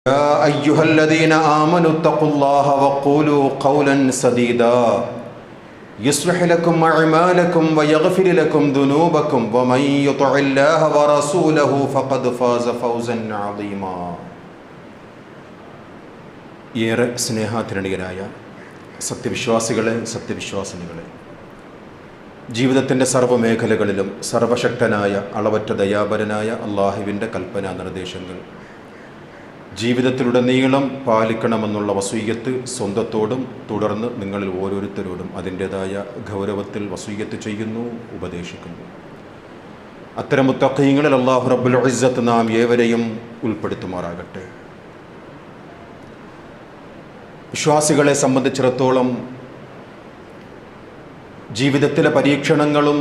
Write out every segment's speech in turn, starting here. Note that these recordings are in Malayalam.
يا أيها الذين آمنوا اتقوا الله وقولوا قولا سديدا يصلح لكم أعمالكم ويغفر لكم ذنوبكم ومن يطع الله ورسوله فقد فاز فوزا عظيما. ഏറെ സ്നേഹാധരണീയരായ സത്യവിശ്വാസികളെ, സത്യവിശ്വാസിനികളെ, ജീവിതത്തിൻ്റെ സർവ്വമേഖലകളിലും സർവശക്തനായ അളവറ്റ ദയാപരനായ അള്ളാഹുവിൻ്റെ കൽപ്പനാ നിർദ്ദേശങ്ങൾ ജീവിതത്തിലുടനീളം പാലിക്കണമെന്നുള്ള വസീയത്ത് സ്വന്തത്തോടും തുടർന്ന് നിങ്ങളിൽ ഓരോരുത്തരോടും അതിൻ്റേതായ ഗൗരവത്തിൽ വസീയത്ത് ചെയ്യുന്നു, ഉപദേശിക്കുന്നു. അത്തരം മുത്തഖീങ്ങളിൽ അല്ലാഹു റബ്ബുൽ ഇസ്സത്ത് നാം ഏവരെയും ഉൾപ്പെടുത്തുമാറാകട്ടെ. വിശ്വാസികളെ സംബന്ധിച്ചിടത്തോളം ജീവിതത്തിലെ പരീക്ഷണങ്ങളും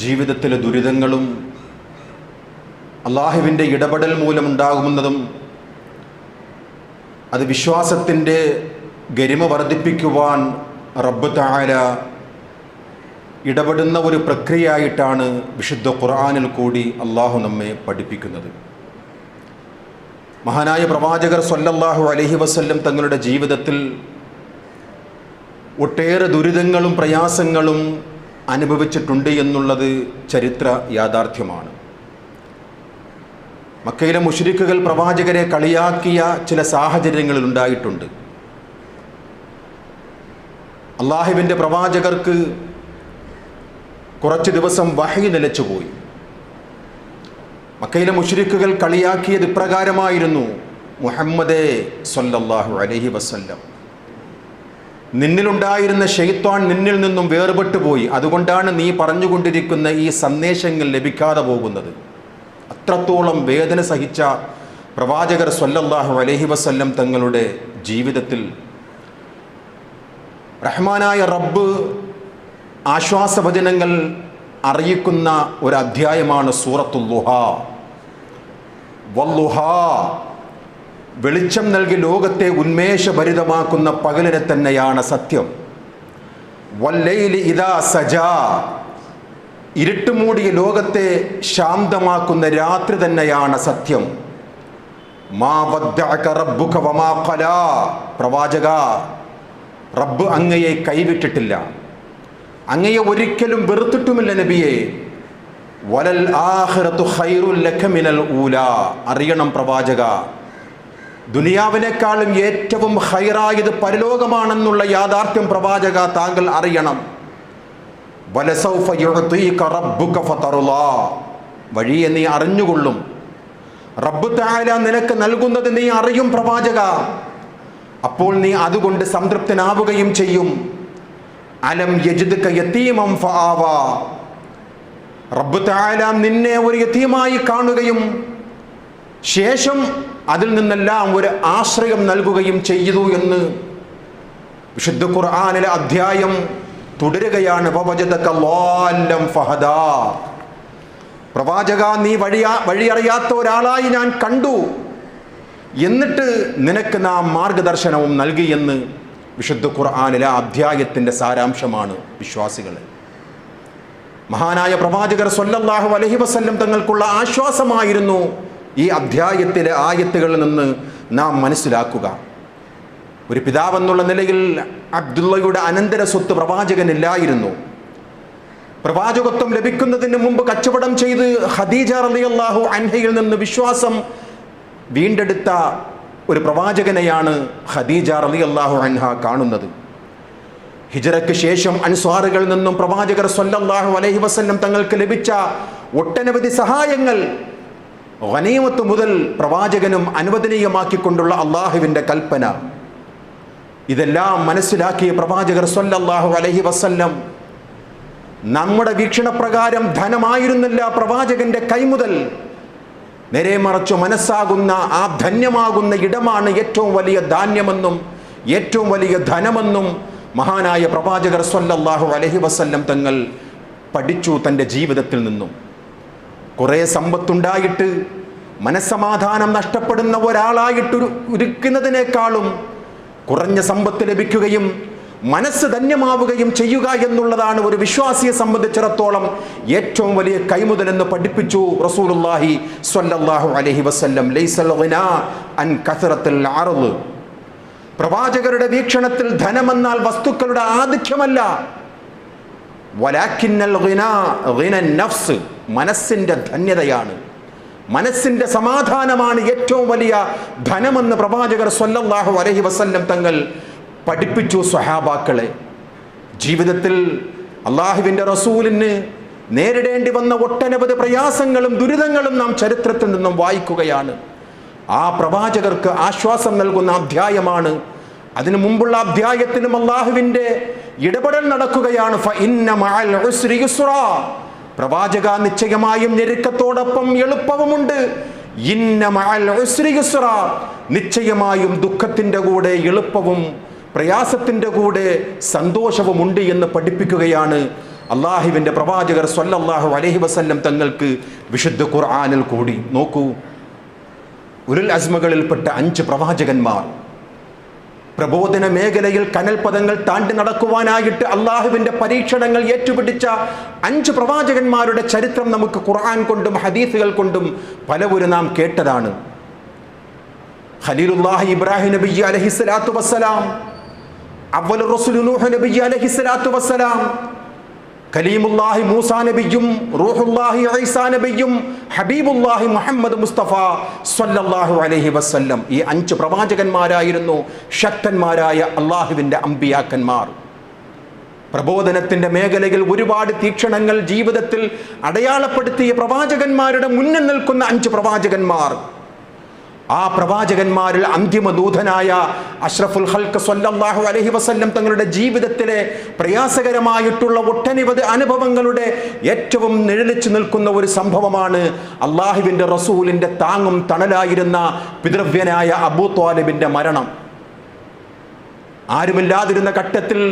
ജീവിതത്തിലെ ദുരിതങ്ങളും അള്ളാഹുവിൻ്റെ ഇടപെടൽ മൂലമുണ്ടാകുന്നതും അത് വിശ്വാസത്തിൻ്റെ ഗരിമ വർദ്ധിപ്പിക്കുവാൻ റബ്ബ് തആല ഇടപെടുന്ന ഒരു പ്രക്രിയയായിട്ടാണ് വിശുദ്ധ ഖുർആനിൽ കൂടി അള്ളാഹു നമ്മെ പഠിപ്പിക്കുന്നത്. മഹാനായ പ്രവാചകർ സ്വല്ലല്ലാഹു അലൈഹി വസല്ലം തങ്ങളുടെ ജീവിതത്തിൽ ഒട്ടേറെ ദുരിതങ്ങളും പ്രയാസങ്ങളും അനുഭവിച്ചിട്ടുണ്ട് എന്നുള്ളത് ചരിത്ര യാഥാർത്ഥ്യമാണ്. മക്കയിലെ മുശ്രിക്കുകൾ പ്രവാചകരെ കളിയാക്കിയ ചില സാഹചര്യങ്ങളിൽ ഉണ്ടായിട്ടുണ്ട്. അള്ളാഹുവിൻ്റെ പ്രവാചകർക്ക് കുറച്ച് ദിവസം വഹി നിലച്ചുപോയി. മക്കയിലെ മുശ്രിക്കുകൾ കളിയാക്കിയത് ഇപ്രകാരമായിരുന്നു: മുഹമ്മദേ സ്വല്ലല്ലാഹു അലൈഹി വസല്ലം, നിന്നിലുണ്ടായിരുന്ന ശൈത്വാൻ നിന്നിൽ നിന്നും വേർപെട്ടു പോയി, അതുകൊണ്ടാണ് നീ പറഞ്ഞുകൊണ്ടിരിക്കുന്ന ഈ സന്ദേശങ്ങൾ ലഭിക്കാതെ പോകുന്നത്. അത്രത്തോളം വേദന സഹിച്ച പ്രവാചകർ സ്വല്ലല്ലാഹു അലൈഹി വസല്ലം തങ്ങളുടെ ജീവിതത്തിൽ റഹ്മാനായ റബ്ബ് ആശ്വാസവചനങ്ങൾ അറിയിക്കുന്ന ഒരു അധ്യായമാണ് സൂറത്തുൽ ളുഹാ. വല്ലുഹാ, വെളിച്ചം നൽകി ലോകത്തെ ഉന്മേഷഭരിതമാക്കുന്ന പകലിനെ തന്നെയാണ് സത്യം. വല്ലൈലി ഇദാ സജാ, ഇരുട്ടുമൂടിയ ലോകത്തെ ശാന്തമാക്കുന്ന രാത്രി തന്നെയാണ് സത്യം. മാ വദ്ദഅക റബ്ബുക വമാ ഖലാ, പ്രവാചക, റബ്ബ് അങ്ങയെ കൈവിട്ടിട്ടില്ല, അങ്ങയെ ഒരിക്കലും വെറുത്തിട്ടുമില്ല നബിയെ. വലൽ ആഖിറതു ഖൈറുൽ ലക മിനൽ ഊലാ, അറിയണം പ്രവാചക, ദുനിയാവിനേക്കാളും ഏറ്റവും ഖൈറായത് പരലോകമാണെന്നുള്ള യാഥാർത്ഥ്യം പ്രവാചക താങ്കൾ അറിയണം. വലസൗഫ യുഅ്തീക റബ്ബുക ഫതർലാ, വഴിയെ നീ അറിഞ്ഞുകൊള്ളും, റബ്ബ് തആല നിനക്ക് നൽകുന്നത് നീ അറിയും പ്രവാചക, അപ്പോൾ നീ അതുകൊണ്ട് സംതൃപ്തനാവുകയും ചെയ്യും. അലം യജിദ്ക യതീമൻ ഫആവാ, റബ്ബ് തആല നിന്നെ ഒരു യതീമായി കാണുകയും ശേഷം അതിൽ നിന്നെല്ലാം ഒരു ആശ്രയം നൽകുകയും ചെയ്തു എന്ന് വിശുദ്ധ ഖുർആനിലെ അധ്യായം തുടരുകയാണ്. വവജദക ളാല്ലൻ ഫഹദാ, പ്രവാചക, നീ വഴിയറിയാത്ത ഒരാളായി ഞാൻ കണ്ടു, എന്നിട്ട് നിനക്ക് നാം മാർഗദർശനവും നൽകി എന്ന് വിശുദ്ധ ഖുർആനിലെ അധ്യായത്തിൻ്റെ സാരാംശമാണ് വിശ്വാസികളെ. മഹാനായ പ്രവാചകർ സ്വല്ലല്ലാഹു അലൈഹി വസല്ലം തങ്ങൾക്കുള്ള ആശ്വാസമായിരുന്നു ഈ അധ്യായത്തിലെ ആയത്തുകളിൽ നിന്ന് നാം മനസ്സിലാക്കുക. ഒരു പിതാവെന്നുള്ള നിലയിൽ അബ്ദുള്ളയുടെ അനന്തര സ്വത്ത് പ്രവാചകനില്ലായിരുന്നു. പ്രവാചകത്വം ലഭിക്കുന്നതിന് മുമ്പ് കച്ചവടം ചെയ്ത് ഖദീജ റളിയല്ലാഹു അൻഹയിൽ നിന്ന് വിശ്വാസം വീണ്ടെടുത്ത ഒരു പ്രവാചകനെയാണ് ഖദീജ റളിയല്ലാഹു അൻഹ കാണുന്നത്. ഹിജ്റയ്ക്ക് ശേഷം അൻസ്വാറുകളിൽ നിന്നും പ്രവാചകർ സ്വല്ലല്ലാഹു അലൈഹി വസല്ലം തങ്ങൾക്ക് ലഭിച്ച ഒട്ടനവധി സഹായങ്ങൾ, ഗനീമത്ത് മുതൽ പ്രവാചകനും അനുവദനീയമാക്കിക്കൊണ്ടുള്ള അള്ളാഹുവിൻ്റെ കൽപ്പന, ഇതെല്ലാം മനസ്സിലാക്കിയ പ്രവാചകർ സ്വല്ലല്ലാഹു അലൈഹി വസല്ലം നമ്മുടെ വീക്ഷണപ്രകാരം ധനമായിരുന്നില്ല പ്രവാചകന്റെ കൈമുതൽ, നേരെ മറിച്ചു മനസ്സാകുന്ന ആ ധന്യമാകുന്ന ഇടമാണ് ഏറ്റവും വലിയ ധാന്യമെന്നും ഏറ്റവും വലിയ ധനമെന്നും മഹാനായ പ്രവാചകർ സ്വല്ലല്ലാഹു അലൈഹി വസല്ലം തങ്ങൾ പഠിച്ചു തൻ്റെ ജീവിതത്തിൽ നിന്നും. കുറേ സമ്പത്തുണ്ടായിട്ട് മനസ്സമാധാനം നഷ്ടപ്പെടുന്ന ഒരാളായിട്ട് ഒരുക്കുന്നതിനേക്കാളും കുറഞ്ഞ സമ്പത്ത് ലഭിക്കുകയും മനസ്സ് ധന്യമാവുകയും ചെയ്യുക എന്നുള്ളതാണ് ഒരു വിശ്വാസിയെ സംബന്ധിച്ചിടത്തോളം ഏറ്റവും വലിയ കൈമുതലെന്ന് പഠിപ്പിച്ചു റസൂലുള്ളാഹി സ്വല്ലല്ലാഹു അലൈഹി വസല്ലം. ലൈസൽ ഗിനാ അൻ കസറത്തുൽ അർദ്. പ്രവാചകരുടെ വീക്ഷണത്തിൽ ധനമെന്നാൽ വസ്തുക്കളുടെ ആധിക്യമല്ല, വലാകിന്നൽ ഗിനാ ഗിനൻ നഫ്സ്, മനസ്സിന്റെ ധന്യതയാണ്, മനസ്സിന്റെ സമാധാനമാണ് ഏറ്റവും വലിയ ധനമെന്ന് പ്രവാചകർ സ്വല്ലല്ലാഹു അലൈഹി വസല്ലം തങ്ങൾ പഠിപ്പിച്ചു സ്വഹാബാക്കളെ. ജീവിതത്തിൽ അള്ളാഹുവിൻ്റെ റസൂലിന് നേരിടേണ്ടി വന്ന ഒട്ടനവധി പ്രയാസങ്ങളും ദുരിതങ്ങളും നാം ചരിത്രത്തിൽ നിന്നും വായിക്കുകയാണ്. ആ പ്രവാചകർക്ക് ആശ്വാസം നൽകുന്ന അധ്യായമാണ്. അതിനു മുമ്പുള്ള അധ്യായത്തിലും അള്ളാഹുവിൻ്റെ ഇടപെടൽ നടക്കുകയാണ്. ഫഇന്ന മഅൽ ഉസ്രി യുസ്റാ, പ്രവാചക നിശ്ചയമായും ഞെരുക്കത്തോടൊപ്പം എളുപ്പവുമുണ്ട്. ഇന്ന മഅൽ ഉസ്രി യുസ്റാ, നിശ്ചയമായും ദുഃഖത്തിൻ്റെ കൂടെ എളുപ്പവും പ്രയാസത്തിൻ്റെ കൂടെ സന്തോഷവുമുണ്ട് എന്ന് പഠിപ്പിക്കുകയാണ് അള്ളാഹുവിൻ്റെ പ്രവാചകർ സ്വല്ലല്ലാഹു അലൈഹി വസല്ലം തങ്ങൾക്ക് വിശുദ്ധ ഖുർആനിൽ കൂടി. നോക്കൂ, ഉലുൽ അസ്മകളിൽപ്പെട്ട 5 പ്രവാചകന്മാർ, പ്രബോധന മേഖലയിൽ കനൽപദങ്ങൾ താണ്ടി നടക്കുവാനായിട്ട് അള്ളാഹുവിൻ്റെ പരീക്ഷണങ്ങൾ ഏറ്റുപിടിച്ച 5 പ്രവാചകന്മാരുടെ ചരിത്രം നമുക്ക് ഖുർആൻ കൊണ്ടും ഹദീസുകൾ കൊണ്ടും പലവരും നാം കേട്ടതാണ്. ഖലീലുല്ലാഹി ഇബ്രാഹിം നബി അലൈഹിസ്സലാത്തു വസ്സലാം, അവ്വലുർ റസൂൽ നൂഹ് നബി അലൈഹിസ്സലാത്തു വസ്സലാം, കലീമുല്ലാഹി മൂസാ നബിയും റൂഹുല്ലാഹി ഈസാ നബിയും ഹബീബുല്ലാഹി മുഹമ്മദ് മുസ്തഫ സ്വല്ലല്ലാഹു അലൈഹി വസല്ലം. ഈ 5 പ്രവാചകന്മാരായിരുന്നു ശക്തന്മാരായ അള്ളാഹുവിൻ്റെ അമ്പിയാക്കന്മാർ. പ്രബോധനത്തിൻ്റെ മേഖലയിൽ ഒരുപാട് തീക്ഷണങ്ങൾ ജീവിതത്തിൽ അടയാളപ്പെടുത്തിയ പ്രവാചകന്മാരുടെ മുന്നിൽ നിൽക്കുന്ന 5 പ്രവാചകന്മാർ. ആ പ്രവാചകന്മാരിൽ അന്തിമ ദൂതനായ അഷ്റഫുൽ ഖൽഖ് സ്വല്ലല്ലാഹു അലൈഹി വസല്ലം തങ്ങളുടെ ജീവിതത്തിലെ പ്രയാസകരമായിട്ടുള്ള ഒട്ടനവധി അനുഭവങ്ങളുടെ ഏറ്റവും നിഴലിച്ചു നിൽക്കുന്ന ഒരു സംഭവമാണ് അള്ളാഹുവിൻ്റെ റസൂലിൻ്റെ താങ്ങും തണലായിരുന്ന പിതൃവ്യനായ അബൂ ത്വാലിബിൻ്റെ മരണം. ആരുമില്ലാതിരുന്ന ഘട്ടത്തിൽ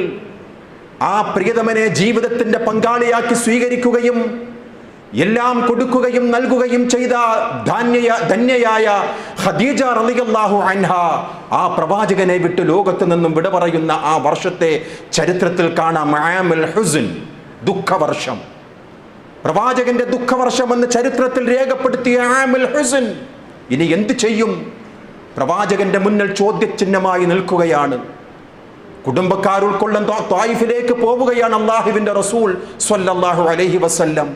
ആ പ്രിയതമനെ ജീവിതത്തിൻ്റെ പങ്കാളിയാക്കി സ്വീകരിക്കുകയും എല്ലാം കൊടുക്കുകയും നൽകുകയും ചെയ്ത ധന്യയായ ഖദീജ റളിയല്ലാഹു അൻഹ ആ പ്രവാചകനെ വിട്ട് ലോകത്ത് നിന്നും വിട പറയുന്ന ആ വർഷത്തെ ചരിത്രത്തിൽ കാണാം. ആമുൽ ഹുസ്ൻ, ദുഃഖവർഷം. പ്രവാചകന്റെ ദുഃഖവർഷം എന്ന് ചരിത്രത്തിൽ രേഖപ്പെടുത്തിയ ആമുൽ ഹുസ്ൻ. ഇനി എന്ത് ചെയ്യും? പ്രവാചകന്റെ മുന്നിൽ ചോദ്യചിഹ്നമായി നിൽക്കുകയാണ്. കുടുംബക്കാർ ഉൾക്കൊള്ളുന്ന ത്വായിഫിലേക്ക് പോവുകയാണ് അള്ളാഹുവിൻ്റെ റസൂൽ സ്വല്ലല്ലാഹു അലൈഹി വസല്ലം.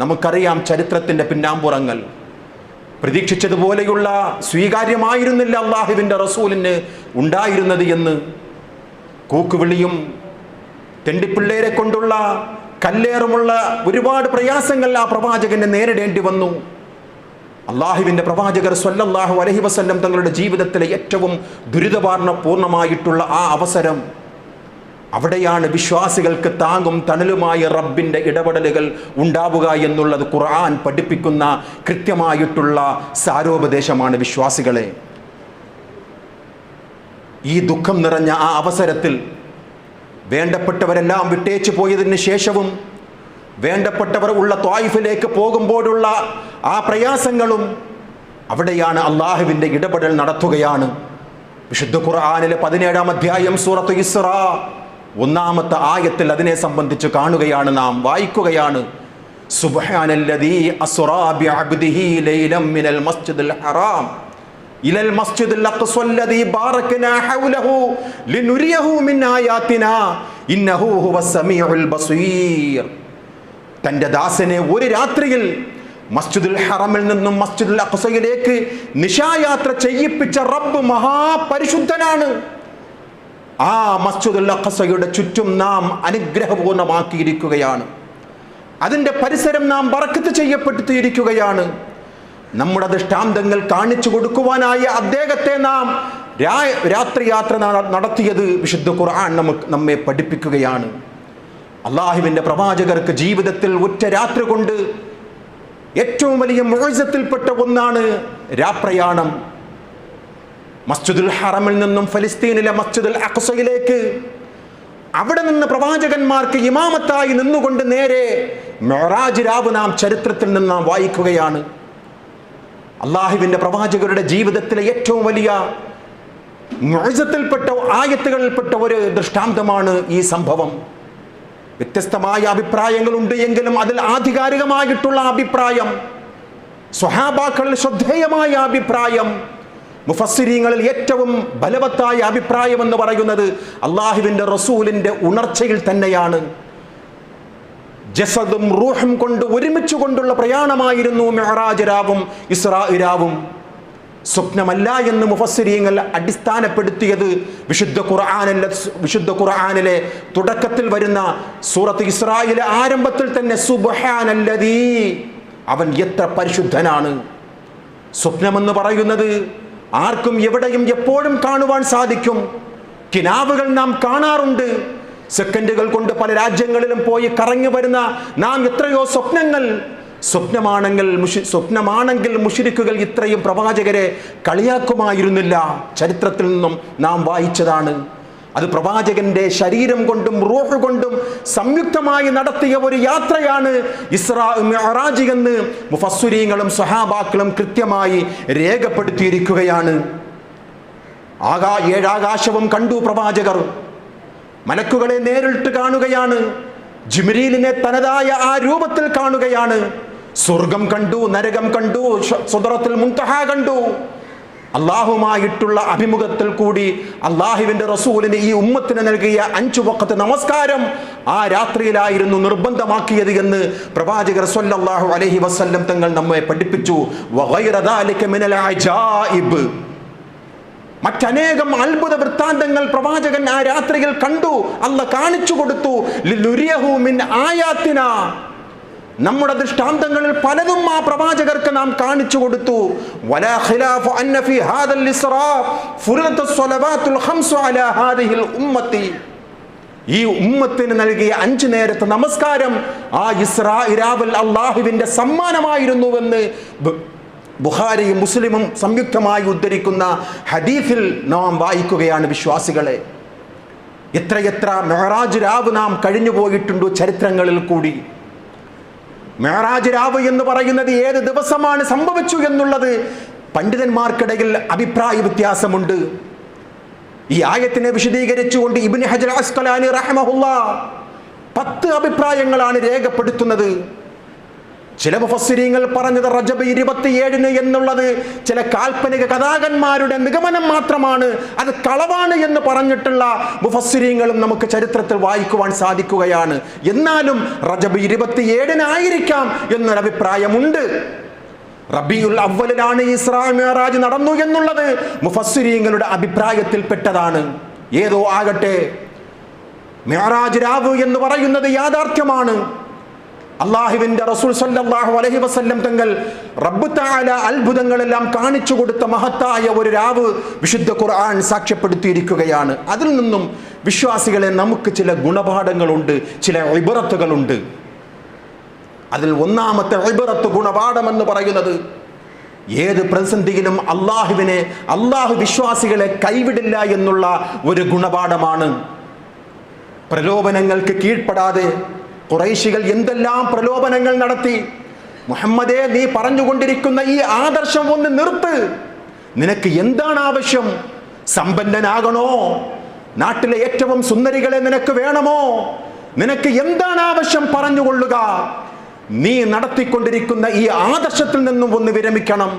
നമുക്കറിയാം ചരിത്രത്തിൻ്റെ പിന്നാമ്പുറങ്ങൾ. പ്രതീക്ഷിച്ചതുപോലെയുള്ള സ്വീകാര്യമായിരുന്നില്ല അള്ളാഹുവിൻ്റെ റസൂലിന് ഉണ്ടായിരുന്നത് എന്ന്. കൂക്കുവിളിയും തെണ്ടിപ്പിള്ളേരെ കൊണ്ടുള്ള കല്ലേറുമുള്ള ഒരുപാട് പ്രയാസങ്ങൾ ആ പ്രവാചകനെ നേരിടേണ്ടി വന്നു. അള്ളാഹുവിൻ്റെ പ്രവാചകർ സ്വല്ലല്ലാഹു അലൈഹി വസല്ലം തങ്ങളുടെ ജീവിതത്തിലെ ഏറ്റവും ദുരിതപൂർണമായിട്ടുള്ള ആ അവസരം, അവിടെയാണ് വിശ്വാസികൾക്ക് താങ്ങും തണലുമായ റബ്ബിൻ്റെ ഇടപെടലുകൾ ഉണ്ടാവുക എന്നുള്ളത് ഖുർആൻ പഠിപ്പിക്കുന്ന കൃത്യമായിട്ടുള്ള സാരോപദേശമാണ് വിശ്വാസികളെ. ഈ ദുഃഖം നിറഞ്ഞ ആ അവസരത്തിൽ വേണ്ടപ്പെട്ടവരെല്ലാം വിട്ടേച്ചു പോയതിന് ശേഷവും വേണ്ടപ്പെട്ടവർ ഉള്ള ത്വായിഫിലേക്ക് പോകുമ്പോഴുള്ള ആ പ്രയാസങ്ങളും അവിടെയാണ് അള്ളാഹുവിൻ്റെ ഇടപെടൽ നടത്തുകയാണ്. വിശുദ്ധ ഖുർആനിലെ 17-ാം അധ്യായം സൂറത്ത് ഇസ്റാ 1-ാമത്തെ ആയത്തിൽ അതിനെ സംബന്ധിച്ച് കാണുകയാണ്, നാം വായിക്കുകയാണ്. സുബ്ഹാനല്ലദീ അസ്റാ ബിഅബ്ദിഹി ലൈലൻ മിനൽ മസ്ജിദിൽ ഹറാം ഇലൽ മസ്ജിദിൽ അഖ്സല്ലദീ ബാറക്നാ ഹൗലഹു ലിനുരിയഹു മിൻ ആയാതിനാ ഇന്നഹു ഹുവസ് സമീഉൽ ബസീർ. തൻ്റെ ദാസനെ ഒരു രാത്രിയിൽ മസ്ജിദുൽ ഹറമിൽ നിന്നും മസ്ജിദുൽ അഖ്സയിലേക്ക് നിശായാത്ര ചെയ്യിപ്പിച്ച റബ്ബ് മഹാപരിശുദ്ധനാണ്. ആ മസ്ജിദുൽ അഖ്സയുടെ ചുറ്റും നാം അനുഗ്രഹപൂർണ്ണമാക്കിയിരിക്കുകയാണ്. അതിൻ്റെ പരിസരം നാം ബറക്കത്ത് ചെയ്യപ്പെടുത്തിയിരിക്കുകയാണ്. നമ്മുടെ ദൃഷ്ടാന്തങ്ങൾ കാണിച്ചു കൊടുക്കുവാനായി അദ്ദേഹത്തെ നാം രാത്രിയാത്ര നടത്തിയത് വിശുദ്ധ ഖുർആൻ നമ്മെ പഠിപ്പിക്കുകയാണ്. അള്ളാഹുവിൻ്റെ പ്രവാചകർക്ക് ജീവിതത്തിൽ ഒറ്റ രാത്രി കൊണ്ട് ഏറ്റവും വലിയ മുഅ്ജിസത്തിൽപ്പെട്ട ഒന്നാണ് രാപ്രയാണം. മസ്ജിദുൽ ഹറമിൽ നിന്നും ഫലസ്തീനിലെ മസ്ജിദുൽ അഖ്സയിലേക്ക് അവിടെ നിന്ന് പ്രവാചകന്മാർക്ക് ഇമാമത്തായി നിന്നുകൊണ്ട് നേരെ മിഅ്റാജ് രാവ് നാം ചരിത്രത്തിൽ നിന്ന് നാം വായിക്കുകയാണ്. അള്ളാഹുവിൻ്റെ പ്രവാചകരുടെ ജീവിതത്തിലെ ഏറ്റവും വലിയ മുഅ്ജിസത്തിൽപ്പെട്ട ആയത്തുകളിൽപ്പെട്ട ഒരു ദൃഷ്ടാന്തമാണ് ഈ സംഭവം. വ്യത്യസ്തമായ അഭിപ്രായങ്ങളുണ്ട് എങ്കിലും അതിൽ ആധികാരികമായിട്ടുള്ള അഭിപ്രായം, സ്വഹാബാക്കളിൽ ശ്രദ്ധേയമായ അഭിപ്രായം, മുഫസ്സിരീങ്ങളിൽ ഏറ്റവും ബലവത്തായ അഭിപ്രായം എന്ന് പറയുന്നത് അള്ളാഹുവിൻ്റെ റസൂലിൻ്റെ ഉണർച്ചയിൽ തന്നെയാണ്. ജസദും റൂഹും കൊണ്ട് ഒരുമിച്ച് കൊണ്ടുള്ള പ്രയാണമായിരുന്നു മിഅ്റാജ് രാവും ഇസ്രാ രാവും. സ്വപ്നമല്ല എന്ന് മുഫസ്സിരീങ്ങൾ അടിസ്ഥാനപ്പെടുത്തിയത് വിശുദ്ധ ഖുർആനിലെ തുടക്കത്തിൽ വരുന്ന സൂറത്ത് ഇസ്രായിലെ ആരംഭത്തിൽ തന്നെ സുബ്ഹാനല്ലദീ, അവൻ എത്ര പരിശുദ്ധനാണ്. സ്വപ്നമെന്ന് പറയുന്നത് ആർക്കും എവിടെയും എപ്പോഴും കാണുവാൻ സാധിക്കും. കിനാവുകൾ നാം കാണാറുണ്ട്. സെക്കൻഡുകൾ കൊണ്ട് പല രാജ്യങ്ങളിലും പോയി കറങ്ങി വരുന്ന നാം എത്രയോ സ്വപ്നങ്ങൾ. സ്വപ്നമാണെങ്കിൽ മുശ്രിക്കുകൾ ഇത്രയും പ്രവാചകരെ കളിയാക്കുമായിരുന്നില്ല. ചരിത്രത്തിൽ നിന്നും നാം വായിച്ചതാണ്. അത് പ്രവാചകന്റെ ശരീരം കൊണ്ടും റൂഹ് കൊണ്ടും സംയുക്തമായി നടത്തിയ ഒരു യാത്രയാണ് ഇസ്രാ മിഅ്റാജ് എന്ന് മുഫസ്സിരീങ്ങളും സ്വഹാബാക്കളും കൃത്യമായി രേഖപ്പെടുത്തിയിരിക്കുകയാണ്. ഏഴാകാശവും കണ്ടു പ്രവാചകർ. മലക്കുകളെ നേരിട്ട് കാണുകയാണ്. ജിബ്രീലിനെ തനതായ ആ രൂപത്തിൽ കാണുകയാണ്. സ്വർഗം കണ്ടു, നരകം കണ്ടു, സിദ്റത്തുൽ മുൻതഹ കണ്ടു. അള്ളാഹുമായിട്ടുള്ള അഭിമുഖത്തിൽ കൂടി അള്ളാഹുവിൻ്റെ റസൂലിന് ഈ ഉമ്മത്തിന് നൽകിയ 5 വഖത്ത് നമസ്കാരം ആ രാത്രിയിലായിരുന്നു നിർബന്ധമാക്കിയത് എന്ന് പ്രവാചകർ സ്വല്ലല്ലാഹു അലൈഹി വസല്ലം തങ്ങൾ നമ്മെ പഠിപ്പിച്ചു. വഗൈറ ദാലിക മിനൽ അജായിബ്, മറ്റനേകം അത്ഭുത വൃത്താന്തങ്ങൾ പ്രവാചകൻ ആ രാത്രിയിൽ കണ്ടു. അല്ലാഹ് കാണിച്ചു കൊടുത്തു. ലിനുരിയഹു മിൻ ആയാത്തിനാ, നമ്മുടെ ദൃഷ്ടാന്തങ്ങളിൽ പലതും ആ പ്രവാചകർക്ക് നാം കാണിച്ചു കൊടുത്തു. വലാ ഖിലാഫ അന്ന ഫീ ഹാദൽ ഇസ്റാ ഫുറിദത്ത് സ്വലവാത്തുൽ ഖംസു അലാ ഹാദിഹിൽ ഉമ്മത്തി, ഈ ഉമ്മത്തിന് നൽകിയ 5 നേരത്തെ നമസ്കാരം ആ ഇസ്രാ രാവിൽ അള്ളാഹുവിൻ്റെ സമ്മാനമായിരുന്നുവെന്ന് ബുഖാരിയും മുസ്ലിമും സംയുക്തമായി ഉദ്ധരിക്കുന്ന ഹദീസിൽ നാം വായിക്കുകയാണ്. വിശ്വാസികളെ, എത്രയെത്ര മിഅ്റാജ് രാവ് നാം കഴിഞ്ഞു പോയിട്ടുണ്ടോ ചരിത്രങ്ങളിൽ കൂടി. മിഅ്റാജ് രാവ് എന്ന് പറയുന്നത് ഏത് ദിവസമാണ് സംഭവിച്ചു എന്നുള്ളത് പണ്ഡിതന്മാർക്കിടയിൽ അഭിപ്രായ വ്യത്യാസമുണ്ട്. ഈ ആയത്തിനെ വിശദീകരിച്ചുകൊണ്ട് ഇബ്നു ഹജർ അസ്ഖലാനി റഹിമഹുല്ലാഹ് 10 അഭിപ്രായങ്ങളാണ് രേഖപ്പെടുത്തുന്നത്. ചില മുഫസ്സിരീങ്ങൾ പറഞ്ഞത് റജബ് 27 എന്നുള്ളത് ചില കാൽപ്പനിക കഥാകന്മാരുടെ നിഗമനം മാത്രമാണ്, അത് കളവാണ് എന്ന് പറഞ്ഞിട്ടുള്ള മുഫസ്സിരീങ്ങളും നമുക്ക് ചരിത്രത്തിൽ വായിക്കുവാൻ സാധിക്കുകയാണ്. എന്നാലും റജബ് 27 ആയിരിക്കാം എന്നൊരു അഭിപ്രായമുണ്ട്. റബീഉൽ അവ്വലിലാണ് ഇസ്രാ മിഅ്റാജ് നടന്നു എന്നുള്ളത് മുഫസ്സിരീങ്ങളുടെ അഭിപ്രായത്തിൽപ്പെട്ടതാണ്. ഏതോ ആകട്ടെ, മിഅ്റാജ് രാവ് എന്ന് പറയുന്നത് യാഥാർത്ഥ്യമാണ്. അള്ളാഹുവിൻ്റെ റസൂൽ സല്ലല്ലാഹു അലൈഹി വസല്ലം തങ്ങൾ റബ്ബ് തആല അത്ഭുതങ്ങളെല്ലാം കാണിച്ചു കൊടുത്ത മഹത്തായ ഒരു രാവ് വിശുദ്ധ ഖുർആൻ സാക്ഷ്യപ്പെടുത്തിയിരിക്കുകയാണ്. അതിൽ നിന്നും വിശ്വാസികളെ നമുക്ക് ചില ഗുണപാഠങ്ങളുണ്ട്, ചില ഇബ്റത്തുകളുണ്ട്. അതിൽ ഒന്നാമത്തെ ഇബ്റത്ത്, ഗുണപാഠം എന്ന് പറയുന്നത് ഏത് പ്രതിസന്ധിയിലും അള്ളാഹു വിശ്വാസികളെ കൈവിടില്ല എന്നുള്ള ഒരു ഗുണപാഠമാണ്. പ്രലോഭനങ്ങൾക്ക് കീഴ്പ്പെടാതെ ഖുറൈശികൾ എന്തെല്ലാം പ്രലോഭനങ്ങൾ നടത്തി. മുഹമ്മദേ, നീ പറഞ്ഞുകൊണ്ടിരിക്കുന്ന ഈ ആദർശം ഒന്ന് നിർത്ത്. നിനക്ക് എന്താണ് ആവശ്യം? സമ്പന്നനാകണോ? നാട്ടിലെ ഏറ്റവും സുന്ദരികളെ നിനക്ക് വേണമോ? നിനക്ക് എന്താണ് ആവശ്യം? പറഞ്ഞുകൊള്ളുക. നീ നടത്തിക്കൊണ്ടിരിക്കുന്ന ഈ ആദർശത്തിൽ നിന്നും ഒന്ന് വിരമിക്കണം.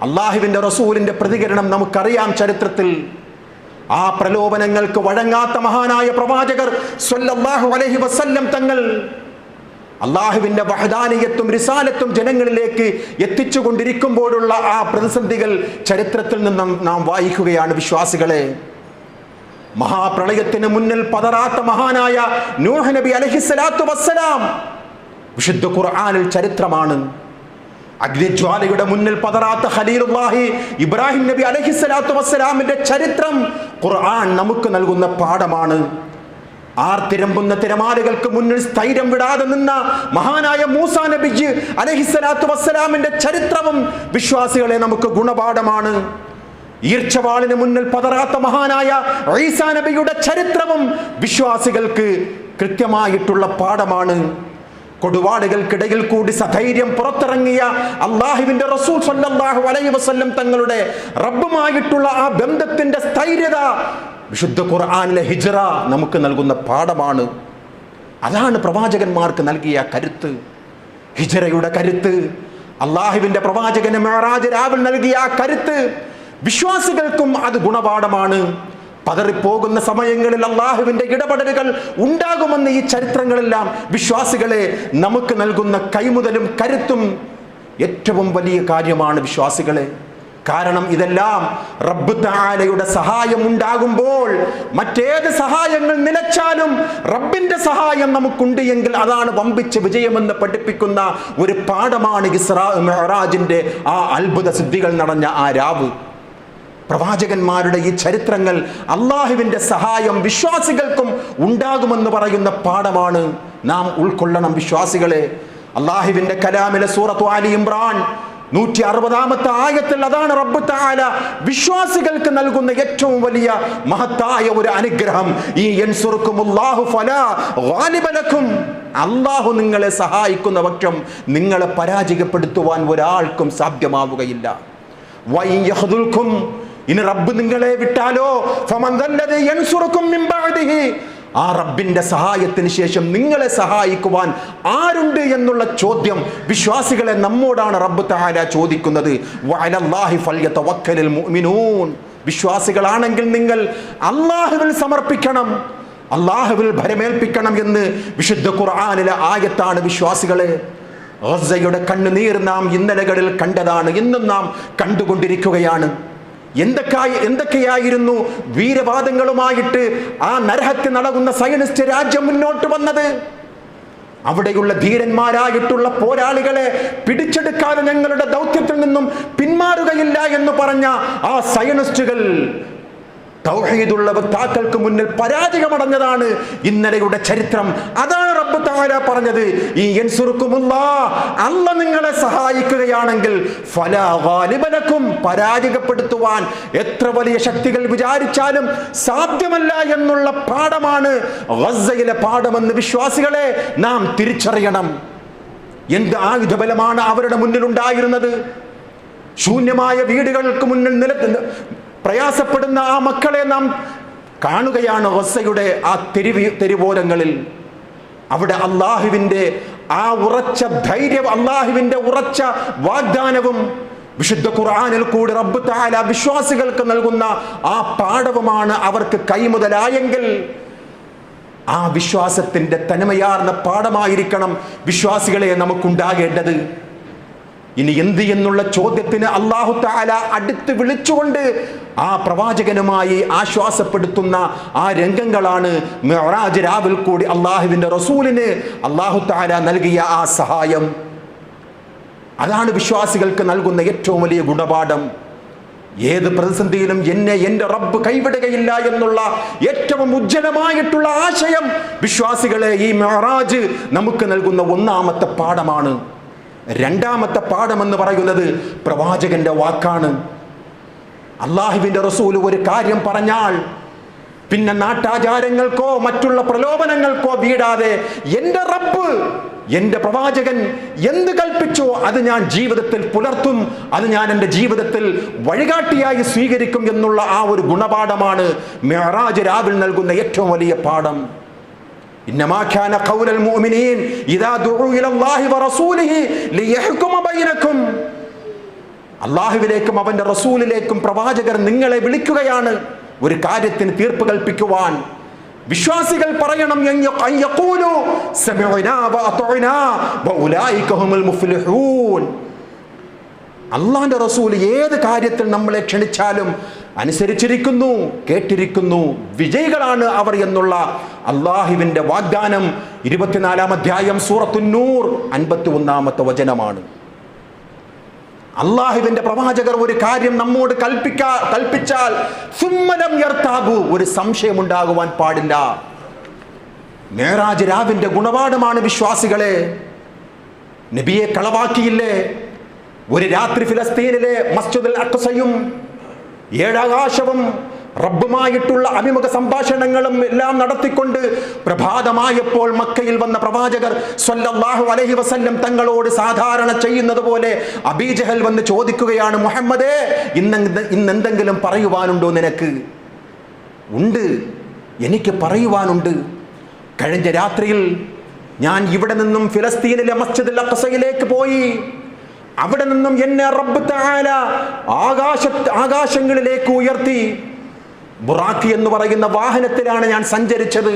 അള്ളാഹുവിൻ്റെ റസൂലിൻ്റെ പ്രതികരണം നമുക്കറിയാം ചരിത്രത്തിൽ. ആ പ്രലോഭനങ്ങൾക്ക് വഴങ്ങാത്ത മഹാനായ പ്രവാചകർ സ്വല്ലല്ലാഹു അലൈഹി വസല്ലം തങ്ങൾ അള്ളാഹുവിൻ്റെ വഹദാനിയത്തും റിസാലത്തും ജനങ്ങളിലേക്ക് എത്തിച്ചു കൊണ്ടിരിക്കുമ്പോഴുള്ള ആ പ്രതിസന്ധികൾ ചരിത്രത്തിൽ നിന്നും നാം വായിക്കുകയാണ്. വിശ്വാസികളെ, മഹാപ്രളയത്തിന് മുന്നിൽ പതറാത്ത മഹാനായ നൂഹ് നബി അലൈഹിസ്സലാത്തു വസ്സലാം വിശുദ്ധ ഖുർആനിൽ ചരിത്രമാണ്. അഗ്നിജ്വാലയുടെ മുന്നിൽ പതറാത്ത ഖലീലുല്ലാഹി ഇബ്രാഹിം നബി അലൈഹിസ്സലാത്തു വസ്സലാമിന്റെ ചരിത്രം ഖുർആൻ നമുക്ക് നൽകുന്ന പാഠമാണ്. ആർത്തിരമ്പുന്ന തിരമാലകൾക്ക് മുന്നിൽ സ്ഥൈര്യം വിടാതെ നിന്ന മഹാനായ മൂസാ നബി അലൈഹിസ്സലാത്തു വസ്സലാമിന്റെ ചരിത്രവും വിശ്വാസികളെ നമുക്ക് ഗുണപാഠമാണ്. ഈർച്ചവാളിന് മുന്നിൽ പതറാത്ത മഹാനായ ഈസാ നബിയുടെ ചരിത്രവും വിശ്വാസികൾക്ക് കൃത്യമായിട്ടുള്ള പാഠമാണ്. കൊടുവാളുകൾക്കിടയിൽ കൂടി സധൈര്യം പുറത്തിറങ്ങിയ അള്ളാഹുവിന്റെ റസൂൽ സ്വല്ലല്ലാഹു അലൈഹി വസല്ലം തങ്ങളുടെ റബ്ബുമായിട്ടുള്ള ആ ബന്ധത്തിന്റെ സ്ഥൈര്യത വിശുദ്ധ ഖുർആനിലെ ഹിജ്റ നമുക്ക് നൽകുന്ന പാഠമാണ്. അതാണ് പ്രവാചകന്മാർക്ക് നൽകിയ കരുത്ത്, ഹിജ്റയുടെ കരുത്ത്. അള്ളാഹുവിന്റെ പ്രവാചകന് മിഅ്റാജ് രാവിൽ നൽകിയ ആ കരുത്ത് വിശ്വാസികൾക്കും അത് ഗുണപാഠമാണ്. പതറിപ്പോകുന്ന സമയങ്ങളിൽ അള്ളാഹുവിന്റെ ഇടപെടലുകൾ ഉണ്ടാകുമെന്ന് ഈ ചരിത്രങ്ങളെല്ലാം വിശ്വാസികളെ നമുക്ക് നൽകുന്ന കൈമുതലും കരുത്തും ഏറ്റവും വലിയ കാര്യമാണ് വിശ്വാസികളെ. കാരണം ഇതെല്ലാം റബ്ബ് തആലയുടെ സഹായം ഉണ്ടാകുമ്പോൾ മറ്റേത് സഹായങ്ങൾ നിലച്ചാലും റബ്ബിന്റെ സഹായം നമുക്കുണ്ട് എങ്കിൽ അതാണ് വമ്പിച്ച വിജയമെന്ന് പഠിപ്പിക്കുന്ന ഒരു പാഠമാണ് ഇസ്രാ മിഅ്റാജിന്റെ ആ അത്ഭുത സിദ്ധികൾ നടന്ന ആ രാവ്. പ്രവാചകന്മാരുടെ ഈ ചരിത്രങ്ങൾ അള്ളാഹുവിന്റെ സഹായം വിശ്വാസികൾക്കും ഉണ്ടാകുമെന്ന് പറയുന്ന പാഠമാണ്. നാം ഉൾക്കൊള്ളണം വിശ്വാസികളെ. അള്ളാഹുവിന്റെ കലാമിലെ സൂറത്ത് ആലി ഇംറാൻ 160-ാമത്തെ ആയത്തിൽ അതാണ് റബ്ബ് തആല വിശ്വാസികൾക്ക് നൽകുന്ന ഏറ്റവും വലിയ മഹത്തായ ഒരു അനുഗ്രഹം. ഈ യൻസുറുക്കുമുല്ലാഹു ഫലാ ഗാലിബ ലക്കും. അല്ലാഹു നിങ്ങളെ സഹായിക്കുന്ന പക്ഷം നിങ്ങളെ പരാജയപ്പെടുത്തുവാൻ ഒരാൾക്കും സാധ്യമാവുകയില്ല. വഇൻ യഖ്ദുൽക്കും, ഇനി റബ്ബ് നിങ്ങളെ വിട്ടാലോ ഫമൻ ദല്ലദി യൻസുറുക്കും മിൻ ബഅദിഹി, ആ റബ്ബിന്റെ സഹായത്തിന് ശേഷം നിങ്ങളെ സഹായിക്കുവാൻ ആരുണ്ട് എന്നുള്ള ചോദ്യം വിശ്വാസികളെ നമ്മോടാണ് റബ്ബ് തആല ചോദിക്കുന്നത്. വഅലല്ലാഹി ഫൽയതവക്കലിൽ മുഅ്മിനൂൻ, വിശ്വാസികളാണെങ്കിൽ നിങ്ങൾ അല്ലാഹുവിൽ സമർപ്പിക്കണം, അല്ലാഹുവിൽ ഭരമേൽപ്പിക്കണം എന്ന് വിശുദ്ധ ഖുർആനിലെ ആയത്താണ് വിശ്വാസികളെ. ഗസയുടെ കണ്ണുനീർ നാം ഇന്നലകളിൽ കണ്ടതാണ്, ഇന്നും നാം കണ്ടുകൊണ്ടിരിക്കുകയാണ്. എന്തൊക്കെയായിരുന്നു വീരവാദങ്ങളുമായിട്ട് ആ നരഹത്യ നടക്കുന്ന സയനിസ്റ്റ് രാജ്യം മുന്നോട്ട് വന്നത്. അവിടെയുള്ള ധീരന്മാരായിട്ടുള്ള പോരാളികളെ പിടിച്ചെടുക്കാതെ ഞങ്ങളുടെ ദൗത്യത്തിൽ നിന്നും പിന്മാറുകയില്ല എന്ന് പറഞ്ഞ ആ സയനിസ്റ്റുകൾ തൗഹീദുള്ള വക്താക്കൾക്ക് മുന്നിൽ പരാജയമടഞ്ഞതാണ് ഇന്നലെയുടെ ചരിത്രം. അതാണ് റബ്ബ് തആല പറഞ്ഞത്, ഈ യൻസുറുക്കുമുല്ലാഹ്, അല്ലാഹ് നിങ്ങളെ സഹായിക്കുകയാണെങ്കിൽ ഫലാ ഗാലിബ ലക്കും, പരാജയപ്പെടുത്തുവാൻ എത്ര വലിയ ശക്തികൾ വിചാരിച്ചാലും സാധ്യമല്ല എന്നുള്ള പാഠമാണ് ഗസയിലെ പാഠമെന്ന് വിശ്വാസികളെ നാം തിരിച്ചറിയണം. എന്ത് ആയുധബലമാണ് അവരുടെ മുന്നിൽ ഉണ്ടായിരുന്നത്. ശൂന്യമായ വീടുകൾക്ക് മുന്നിൽ പ്രയാസപ്പെടുന്ന ആ മക്കളെ നാം കാണുകയാണ് ഗസയുടെ ആ തെരുവോരങ്ങളിൽ. അവിടെ അള്ളാഹുവിന്റെ ആ ഉറച്ച ധൈര്യം, അള്ളാഹുവിന്റെ ഉറച്ച വാഗ്ദാനവും വിശുദ്ധ ഖുർആനിൽ കൂടി റബ്ബ് തആല വിശ്വാസികൾക്ക് നൽകുന്ന ആ പാഠവുമാണ് അവർക്ക് കൈമുതലായെങ്കിൽ ആ വിശ്വാസത്തിന്റെ തനിമയാർന്ന പാഠമായിരിക്കണം വിശ്വാസികളെ നമുക്കുണ്ടാകേണ്ടത്. ഇനി എന്ത് എന്നുള്ള ചോദ്യത്തിന് അല്ലാഹു തആല അടുത്ത് വിളിച്ചുകൊണ്ട് ആ പ്രവാചകനുമായി ആശ്വാസപ്പെടുത്തുന്ന ആ രംഗങ്ങളാണ് മിഅ്റാജ് രാവിൽ കൂടി അള്ളാഹുവിന്റെ റസൂലിന് അല്ലാഹു തആല നൽകിയ ആ സഹായം. അതാണ് വിശ്വാസികൾക്ക് നൽകുന്ന ഏറ്റവും വലിയ ഗുണപാഠം. ഏത് പ്രതിസന്ധിയിലും എന്നെ എൻ്റെ റബ്ബ് കൈവിടുകയില്ല എന്നുള്ള ഏറ്റവും ഉജ്ജ്വലമായിട്ടുള്ള ആശയം വിശ്വാസികളെ ഈ മിഅ്റാജ് നമുക്ക് നൽകുന്ന ഒന്നാമത്തെ പാഠമാണ്. രണ്ടാമത്തെ പാഠമെന്ന് പറയുന്നത് പ്രവാചകന്റെ വാക്കാണ്. അള്ളാഹുവിന്റെ റസൂൽ ഒരു കാര്യം പറഞ്ഞാൽ പിന്നെ നാട്ടാചാരങ്ങൾക്കോ മറ്റുള്ള പ്രലോഭനങ്ങൾക്കോ വീടാതെ എൻ്റെ റബ്ബ്, എൻ്റെ പ്രവാചകൻ എന്ത് കൽപ്പിച്ചോ അത് ഞാൻ ജീവിതത്തിൽ പുലർത്തും, അത് ഞാൻ എൻ്റെ ജീവിതത്തിൽ വഴികാട്ടിയായി സ്വീകരിക്കും എന്നുള്ള ആ ഒരു ഗുണപാഠമാണ് മിഅ്റാജ് രാവിൽ നൽകുന്ന ഏറ്റവും വലിയ പാഠം. إنما كان قول المؤمنين إذا دعوا إلى الله ورسوله ليحكم بينكم. അള്ളാഹുവിലേക്കും അവന്റെ റസൂലിലേക്കും പ്രവാചകർ നിങ്ങളെ വിളിക്കുകയാണ് ഒരു കാര്യത്തിന് തീർപ്പ് കൽപ്പിക്കുവാൻ. വിശ്വാസികൾ പറയണം യഖൂലു സമിഅനാ വഅതഅനാ വഉലൈക ഹുമുൽ മുഫ്ലിഹൂൻ. അള്ളാന്റെ റസൂൽ ഏത് കാര്യത്തിൽ നമ്മളെ ക്ഷണിച്ചാലും അനുസരിച്ചിരിക്കുന്നു, കേട്ടിരിക്കുന്നു, വിജയികളാണ് അവർ എന്നുള്ള അള്ളാഹുവിന്റെ വാഗ്ദാനം 24-ാം അധ്യായം സൂറത്തുൻ നൂർ 51-ാമത്തെ വചനമാണ്. അള്ളാഹുവിന്റെ പ്രവാചകർ ഒരു കാര്യം നമ്മോട് കൽപ്പിച്ചാൽ സുമ്മലം യർതാബു, ഒരു സംശയമുണ്ടാകുവാൻ പാടില്ല. മിഅ്റാജ് രാവിന്റെ ഗുണപാഠമാണ് വിശ്വാസികളെ. നബിയെ കളവാക്കിയില്ലേ? ഒരു രാത്രി ഫിലസ്തീനിലെ മസ്ജിദുൽ അഖ്സയും 7 ആകാശവും റബ്ബുമായിട്ടുള്ള അഭിമുഖ സംഭാഷണങ്ങളും എല്ലാം നടത്തിക്കൊണ്ട് പ്രഭാതമായപ്പോൾ മക്കയിൽ വന്ന പ്രവാചകർ സ്വല്ലല്ലാഹു അലൈഹി വസല്ലം തങ്ങളോട് സാധാരണ ചെയ്യുന്നത് പോലെ അബീജഹൽ വന്ന് ചോദിക്കുകയാണ്, മുഹമ്മദേ, ഇന്നെന്തെങ്കിലും പറയുവാനുണ്ടോ നിനക്ക്? ഉണ്ട്, എനിക്ക് പറയുവാനുണ്ട്. കഴിഞ്ഞ രാത്രിയിൽ ഞാൻ ഇവിടെ നിന്നും ഫിലസ്തീനിലെ മസ്ജിദുൽ അഖ്സയിലേക്ക് പോയി. അവിടെ നിന്നും എന്നെ റബ്ബ് തആല ആകാശങ്ങളിലേക്ക് ഉയർത്തി. ബുറാഖ് എന്ന് പറയുന്ന വാഹനത്തിലാണ് ഞാൻ സഞ്ചരിച്ചത്.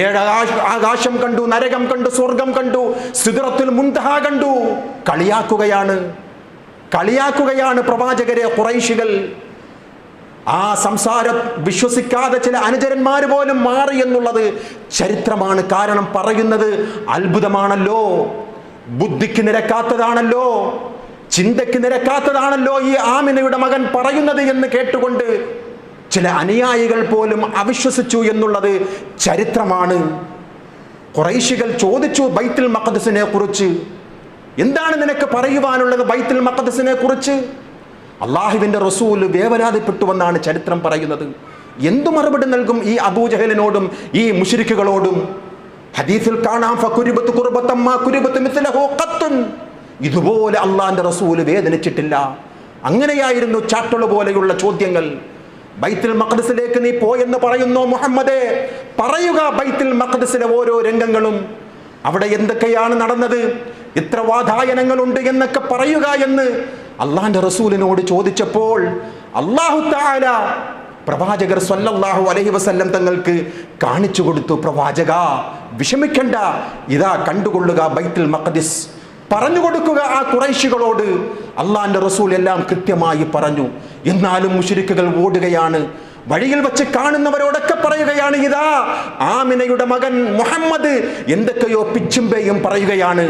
7 ആകാശം കണ്ടു, നരകം കണ്ടു, സ്വർഗം കണ്ടു, സിദ്റത്തുൽ മുൻതഹ കണ്ടു. കളിയാക്കുകയാണ് പ്രവാചകരെ ഖുറൈശികൾ. ആ സംസാരം വിശ്വസിക്കാതെ ചില അനുചരന്മാർ പോലും മാറി എന്നുള്ളത് ചരിത്രമാണ്. കാരണം പറയുന്നത് അത്ഭുതമാണല്ലോ, ബുദ്ധിക്ക് നിരക്കാത്തതാണല്ലോ, ചിന്തയ്ക്ക് നിരക്കാത്തതാണല്ലോ ഈ ആമിനയുടെ മകൻ പറയുന്നത് എന്ന് കേട്ടുകൊണ്ട് ചില അനുയായികൾ പോലും അവിശ്വസിച്ചു എന്നുള്ളത് ചരിത്രമാണ്. ഖുറൈശികൾ ചോദിച്ചു ബൈത്തുൽ മഖ്ദിസിനെ കുറിച്ച്, എന്താണ് നിനക്ക് പറയുവാനുള്ളത് ബൈത്തുൽ മഖ്ദിസിനെ കുറിച്ച്? അള്ളാഹുവിൻ്റെ റസൂൽ വേവലാതിപ്പെട്ടുവെന്നാണ് ചരിത്രം പറയുന്നത്. എന്തു മറുപടി നൽകും ഈ അബൂജഹലിനോടും ഈ മുശ്രിക്കുകളോടും? ഹദീസിൽ കാണാം, ഫകുരിബത്ത് ഖുർബത്തൻ മാ കുരിബത്ത് മിസ്ലഹു ഖത്തുൻ. ഇതുപോലെ അള്ളാഹിന്റെ റസൂൽ വേദനിച്ചിട്ടില്ല. അങ്ങനെയായിരുന്നു ചാട്ടുള പോലെയുള്ള ചോദ്യങ്ങൾ. ബൈത്തുൽ മഖ്ദിസിലേക്ക് നീ പോയെന്ന് പറയുന്നു മുഹമ്മദേ, പറയുക ബൈത്തുൽ മഖ്ദിസിലെ ഓരോ രംഗങ്ങളും, അവിടെ എന്തൊക്കെയാണ് നടന്നത്, എത്ര വാതായനങ്ങളുണ്ട് എന്നൊക്കെ പറയുക എന്ന് അള്ളാഹിന്റെ റസൂലിനോട് ചോദിച്ചപ്പോൾ അല്ലാഹു തആല പ്രവാചകർ സ്വല്ലല്ലാഹു അലൈഹി വസല്ലം തങ്ങൾക്ക് കാണിച്ചു കൊടുത്തു. പ്രവാചക, വിഷമിക്കണ്ട, ഇതാ കണ്ടുകൊള്ളുക ബൈത്തുൽ മഖ്ദിസ്. പറഞ്ഞു കൊടുക്കുക ആ ഖുറൈശികളോട്. അള്ളാഹിന്റെ റസൂൽ എല്ലാം കൃത്യമായി പറഞ്ഞു. എന്നാലും മുശ്രിക്കുകൾ ഓടുകയാണ്. വഴിയിൽ വെച്ച് കാണുന്നവരോടൊക്കെ പറയുകയാണ്, ഇതാ ആമിനയുടെ മകൻ മുഹമ്മദ് എന്തൊക്കെയോ പിച്ചുമ്പേയും പറയുകയാണ്.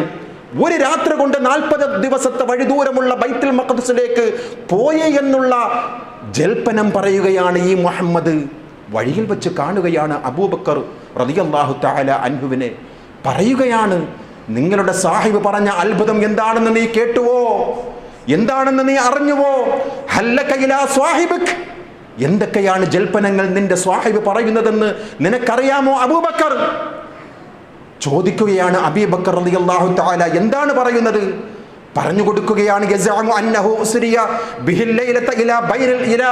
ഒരു രാത്രി കൊണ്ട് 40 ദിവസത്തെ വഴി ദൂരമുള്ള ബൈത്തുൽ മഖ്ദിസിലേക്ക് പോയി എന്നുള്ള ജൽപ്പനം പറയുകയാണ് ഈ മുഹമ്മദ്. വഴിയിൽ വെച്ച് കാണുകയാണ് അബൂബക്കർ റളിയല്ലാഹു തആല അൻഹുവിനെ. പറയുകയാണ്, നിങ്ങളുടെ സാഹിബ് പറഞ്ഞ അത്ഭുതം എന്താണെന്ന് നീ കേട്ടുവോ? എന്താണെന്ന് നീ അറിഞ്ഞുവോ? ഹല്ലക ഇലാ സ്വാഹിബിക്. എന്തൊക്കെയാണ് ജൽപ്പനങ്ങൾ നിന്റെ സ്വാഹിബ് പറയുന്നതെന്ന് നിനക്കറിയാമോ അബൂബക്കർ? ചോദിക്കുകയാണ് അബൂബക്കർ റളിയല്ലാഹു തആല. എന്താണ് പറയുന്നത്? പറഞ്ഞു കൊടുക്കുകയാണ്, യസഅമു അന്നഹു ഉസ്രിയ ബിഹിൽ ലൈലത ഇലാ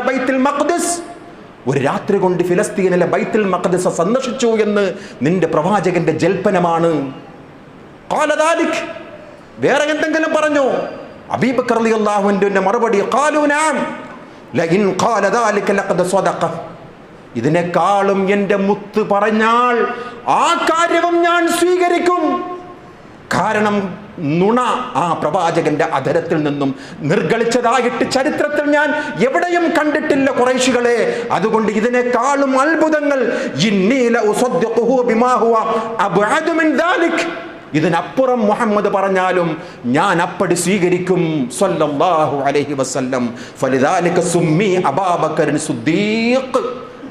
ബൈത്തുൽ മഖ്ദിസ്. ഒരു രാത്രി കൊണ്ട് ഫിലസ്തീനിലെ ബൈത്തുൽ മഖ്ദിസ് സന്ദർശിച്ചു എന്ന് നിന്റെ പ്രവാചകന്റെ ജൽപ്പനമാണ്. ഖാല ദാലിക്. വേറെ എന്തെങ്കിലും പറഞ്ഞു? അബൂബക്കർ റളിയല്ലാഹു അൻഹുവിന്റെ മറുപടി, ഖാലു നഅം ലഇൻ ഖാല ദാലിക ലഖദ സ്വദഖ. ഇതിനേക്കാളും എൻ്റെ മുത്ത് പറഞ്ഞാൽ ആ കാര്യവും ഞാൻ സ്വീകരിക്കും. കാരണം നുണ ആ പ്രവാചകന്റെ അധരത്തിൽ നിന്നും നിർഗളിച്ചതായിട്ട് ചരിത്രത്തിൽ ഞാൻ എവിടെയും കണ്ടിട്ടില്ല ഖുറൈശികളെ. അതുകൊണ്ട് ഇതിനേക്കാളും അത്ഭുതങ്ങൾ ഇതിനപ്പുറം മുഹമ്മദ് പറഞ്ഞാലും ഞാൻ അപ്പടി സ്വീകരിക്കും. സ്വല്ലല്ലാഹു അലൈഹി വസല്ലം. ഫലിദാലിക സുമ്മി അബൂബക്കർ സിദ്ദീഖ്.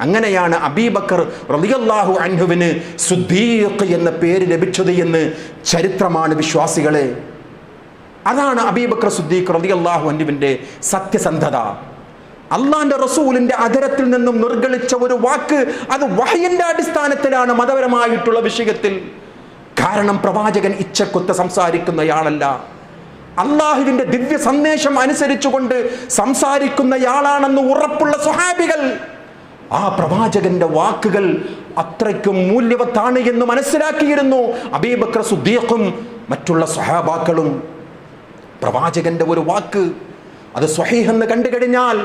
അങ്ങനെയാണ് അബൂബക്കർ റളിയല്ലാഹു അൻഹുവിന് സിദ്ദീഖ് എന്ന പേര് ലഭിച്ചത് എന്ന് ചരിത്രമാണ് വിശ്വാസികളെ. അതാണ് അബൂബക്കർ സിദ്ദീഖ് റളിയല്ലാഹു അൻഹുവിൻ്റെ സത്യസന്ധത. അള്ളാഹിന്റെ റസൂലിന്റെ അധരത്തിൽ നിന്നും നിർഗളിച്ച ഒരു വാക്ക്, അത് വഹയിന്റെ അടിസ്ഥാനത്തിലാണ് മതപരമായിട്ടുള്ള വിഷയത്തിൽ. കാരണം പ്രവാചകൻ ഇച്ഛക്കൊത്ത് സംസാരിക്കുന്നയാളല്ല, അള്ളാഹുവിന്റെ ദിവ്യ സന്ദേശം അനുസരിച്ചുകൊണ്ട് സംസാരിക്കുന്നയാളാണെന്ന് ഉറപ്പുള്ള സ്വഹാബികൾ ആ പ്രവാചകന്റെ വാക്കുകൾ അത്രയ്ക്കും മൂല്യവത്താണ് എന്ന് മനസ്സിലാക്കിയിരുന്നു. അബൂബക്കർ സിദ്ദീഖും മറ്റുള്ള സ്വഹാബാക്കളും. പ്രവാചകന്റെ ഒരു വാക്ക് അത് സ്വഹീഹ് എന്ന് കണ്ടു കഴിഞ്ഞാൽ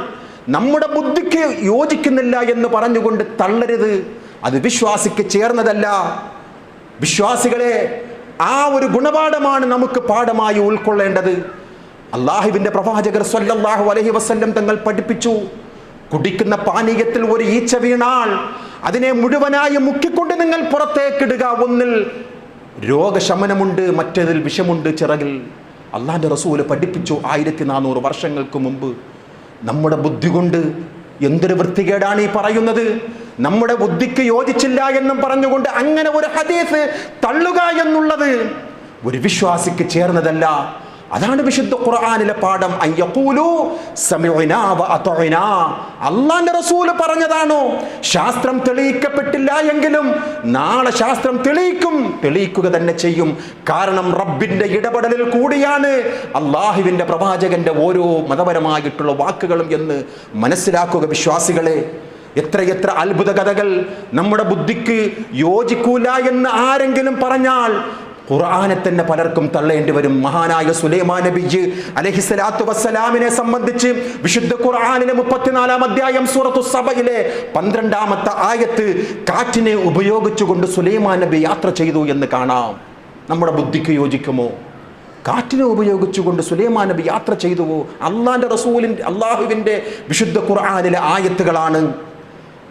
നമ്മുടെ ബുദ്ധിക്ക് യോജിക്കുന്നില്ല എന്ന് പറഞ്ഞുകൊണ്ട് തള്ളരുത്. അത് വിശ്വാസിക്ക് ചേർന്നതല്ല. വിശ്വാസികളെ, ആ ഒരു ഗുണപാഠമാണ് നമുക്ക് പാഠമായി ഉൾക്കൊള്ളേണ്ടത്. അള്ളാഹുവിന്റെ പ്രവാചകർ സ്വല്ലല്ലാഹു അലൈഹി വസല്ലം തങ്ങൾ പഠിപ്പിച്ചു, കുടിക്കുന്ന പാനീയത്തിൽ ഒരു ഈച്ച വീണാൽ അതിനെ മുഴുവനായി മുക്കിക്കൊണ്ട് നിങ്ങൾ പുറത്തേക്കിടുക. ഒന്നിൽ രോഗശമനമുണ്ട്, മറ്റേതിൽ വിഷമുണ്ട് ചിറകിൽ. അള്ളാഹിന്റെ റസൂല് പഠിപ്പിച്ചു 1400 വർഷങ്ങൾക്ക് മുമ്പ്. നമ്മുടെ ബുദ്ധി കൊണ്ട് എന്തൊരു വൃത്തികേടാണ് ഈ പറയുന്നത്. നമ്മുടെ ബുദ്ധിക്ക് യോജിച്ചില്ല എന്നും പറഞ്ഞുകൊണ്ട് അങ്ങനെ ഒരു ഹദീസ് തള്ളുക എന്നുള്ളത് ഒരു വിശ്വാസിക്ക് ചേർന്നതല്ല. അതാണ് വിശുദ്ധ ഖുർആനിലെ പാഠം. അയ്യഖൂലു സമിഅനാ വഅതഅനാ. അല്ലാഹുവിന്റെ റസൂൽ പറഞ്ഞതാണോ? ശാസ്ത്രം തെളിയിക്കപ്പെട്ടില്ല എങ്കിലും നാളെ ശാസ്ത്രം തെളിയിക്കുക തന്നെ ചെയ്യും. കാരണം റബ്ബിന്റെ ഇടപെടലിൽ കൂടിയാണ് അള്ളാഹുവിന്റെ പ്രവാചകന്റെ ഓരോ മതപരമായിട്ടുള്ള വാക്കുകളും എന്ന് മനസ്സിലാക്കുക വിശ്വാസികളെ. എത്രയെത്ര അത്ഭുത കഥകൾ നമ്മുടെ ബുദ്ധിക്ക് യോജിക്കൂല എന്ന് ആരെങ്കിലും പറഞ്ഞാൽ ഖുർആനെ തന്നെ പലർക്കും തള്ളേണ്ടി വരും. മഹാനായ സുലൈമാൻ നബി അലൈഹിസ്സലാത്തു വസ്സലാമിനെ സംബന്ധിച്ച് വിശുദ്ധ ഖുർആനിലെ 34-ാം അധ്യായം സൂറത്തു സബയിലെ 12-ാമത്തെ ആയത്ത് കാറ്റിനെ ഉപയോഗിച്ചുകൊണ്ട് സുലൈമാൻ നബി യാത്ര ചെയ്തു എന്ന് കാണാം. നമ്മുടെ ബുദ്ധിക്ക് യോജിക്കുമോ? കാറ്റിനെ ഉപയോഗിച്ചുകൊണ്ട് സുലൈമാൻ നബി യാത്ര ചെയ്തുവോ? അള്ളാഹുവിന്റെ വിശുദ്ധ ഖുർആനിലെ ആയത്തുകളാണ്.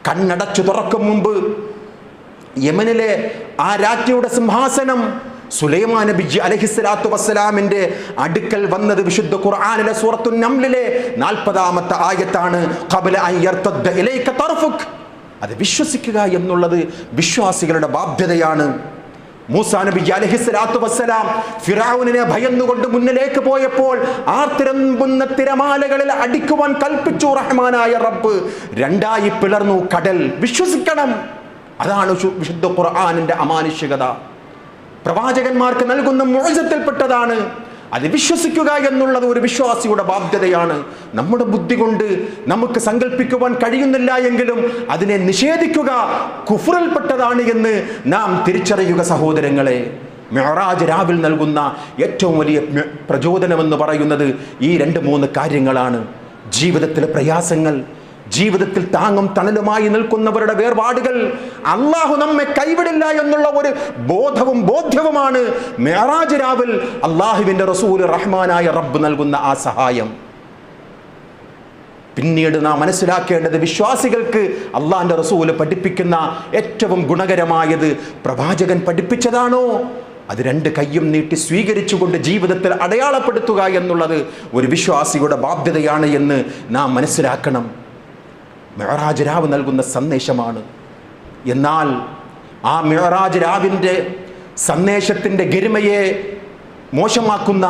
കണ്ണടച്ചു തുറക്കും മുമ്പ് യമനിലെ ആ രാജ്ഞിയുടെ സിംഹാസനം സുലൈമാൻ നബി അലൈഹിസ്സലാത്തു വസ്സലാമിന്റെ അടുക്കൽ വന്നത് വിശുദ്ധ ഖുർആനിലെ സൂറത്തു നംലിലെ 40-ാമത്തെ ആയത്താണ്. ഖബല അൻ യർതദ്ദ ഇലൈക തർഫുക്. അത് വിശ്വസിക്കുക എന്നുള്ളത് വിശ്വാസികളുടെ ബാധ്യതയാണ്. മൂസാ നബി അലൈഹിസ്സലാത്തു വസ്സലാം ഫിറഔനിനെ ഭയന്നുകൊണ്ട് മുന്നിലേക്ക് പോയപ്പോൾ ആർത്തിരമ്പുന്ന തിരമാലകളിൽ അടിക്കുവാൻ കൽപ്പിച്ചു റഹ്മാനായ റബ്ബ്. രണ്ടായി പിളർന്നു കടൽ. വിശ്വസിക്കണം. അതാണ് വിശുദ്ധ ഖുർആനിന്റെ അമാനുഷികത. പ്രവാചകന്മാർക്ക് നൽകുന്ന മുഅ്ജിസത്തിൽപ്പെട്ടതാണ്. അത് വിശ്വസിക്കുക എന്നുള്ളത് ഒരു വിശ്വാസിയുടെ ബാധ്യതയാണ്. നമ്മുടെ ബുദ്ധി കൊണ്ട് നമുക്ക് സങ്കല്പിക്കുവാൻ കഴിയുന്നില്ല എങ്കിലും അതിനെ നിഷേധിക്കുക കുഫ്റിൽപ്പെട്ടതാണ് എന്ന് നാം തിരിച്ചറിയുക സഹോദരങ്ങളെ. മിഅ്റാജ് രാവിൽ നൽകുന്ന ഏറ്റവും വലിയ പ്രചോദനമെന്ന് പറയുന്നത് ഈ 2-3 കാര്യങ്ങളാണ്. ജീവിതത്തിലെ പ്രയാസങ്ങൾ, ജീവിതത്തിൽ താങ്ങും തണലുമായി നിൽക്കുന്നവരുടെ വേർപാടുകൾ, അള്ളാഹു നമ്മെ കൈവിടില്ല എന്നുള്ള ഒരു ബോധ്യവുമാണ് മിഅ്റാജ് രാവിൽ അള്ളാഹുവിന്റെ റസൂൽ റഹ്മാനായ റബ്ബ് നൽകുന്ന ആ സഹായം. പിന്നീട് നാം മനസ്സിലാക്കേണ്ടത് വിശ്വാസികൾക്ക് അള്ളാഹിന്റെ റസൂൽ പഠിപ്പിക്കുന്ന ഏറ്റവും ഗുണകരമായത് പ്രവാചകൻ പഠിപ്പിച്ചതാണോ അത് 2 കൈയും നീട്ടി സ്വീകരിച്ചുകൊണ്ട് ജീവിതത്തിൽ അടയാളപ്പെടുത്തുക എന്നുള്ളത് ഒരു വിശ്വാസിയുടെ ബാധ്യതയാണ് എന്ന് നാം മനസ്സിലാക്കണം. മിഅ്റാജ് രാവ് നൽകുന്ന സന്ദേശമാണ്. എന്നാൽ ആ മിഅ്റാജ് രാവിൻ്റെ സന്ദേശത്തിൻ്റെ ഗരിമയെ മോശമാക്കുന്ന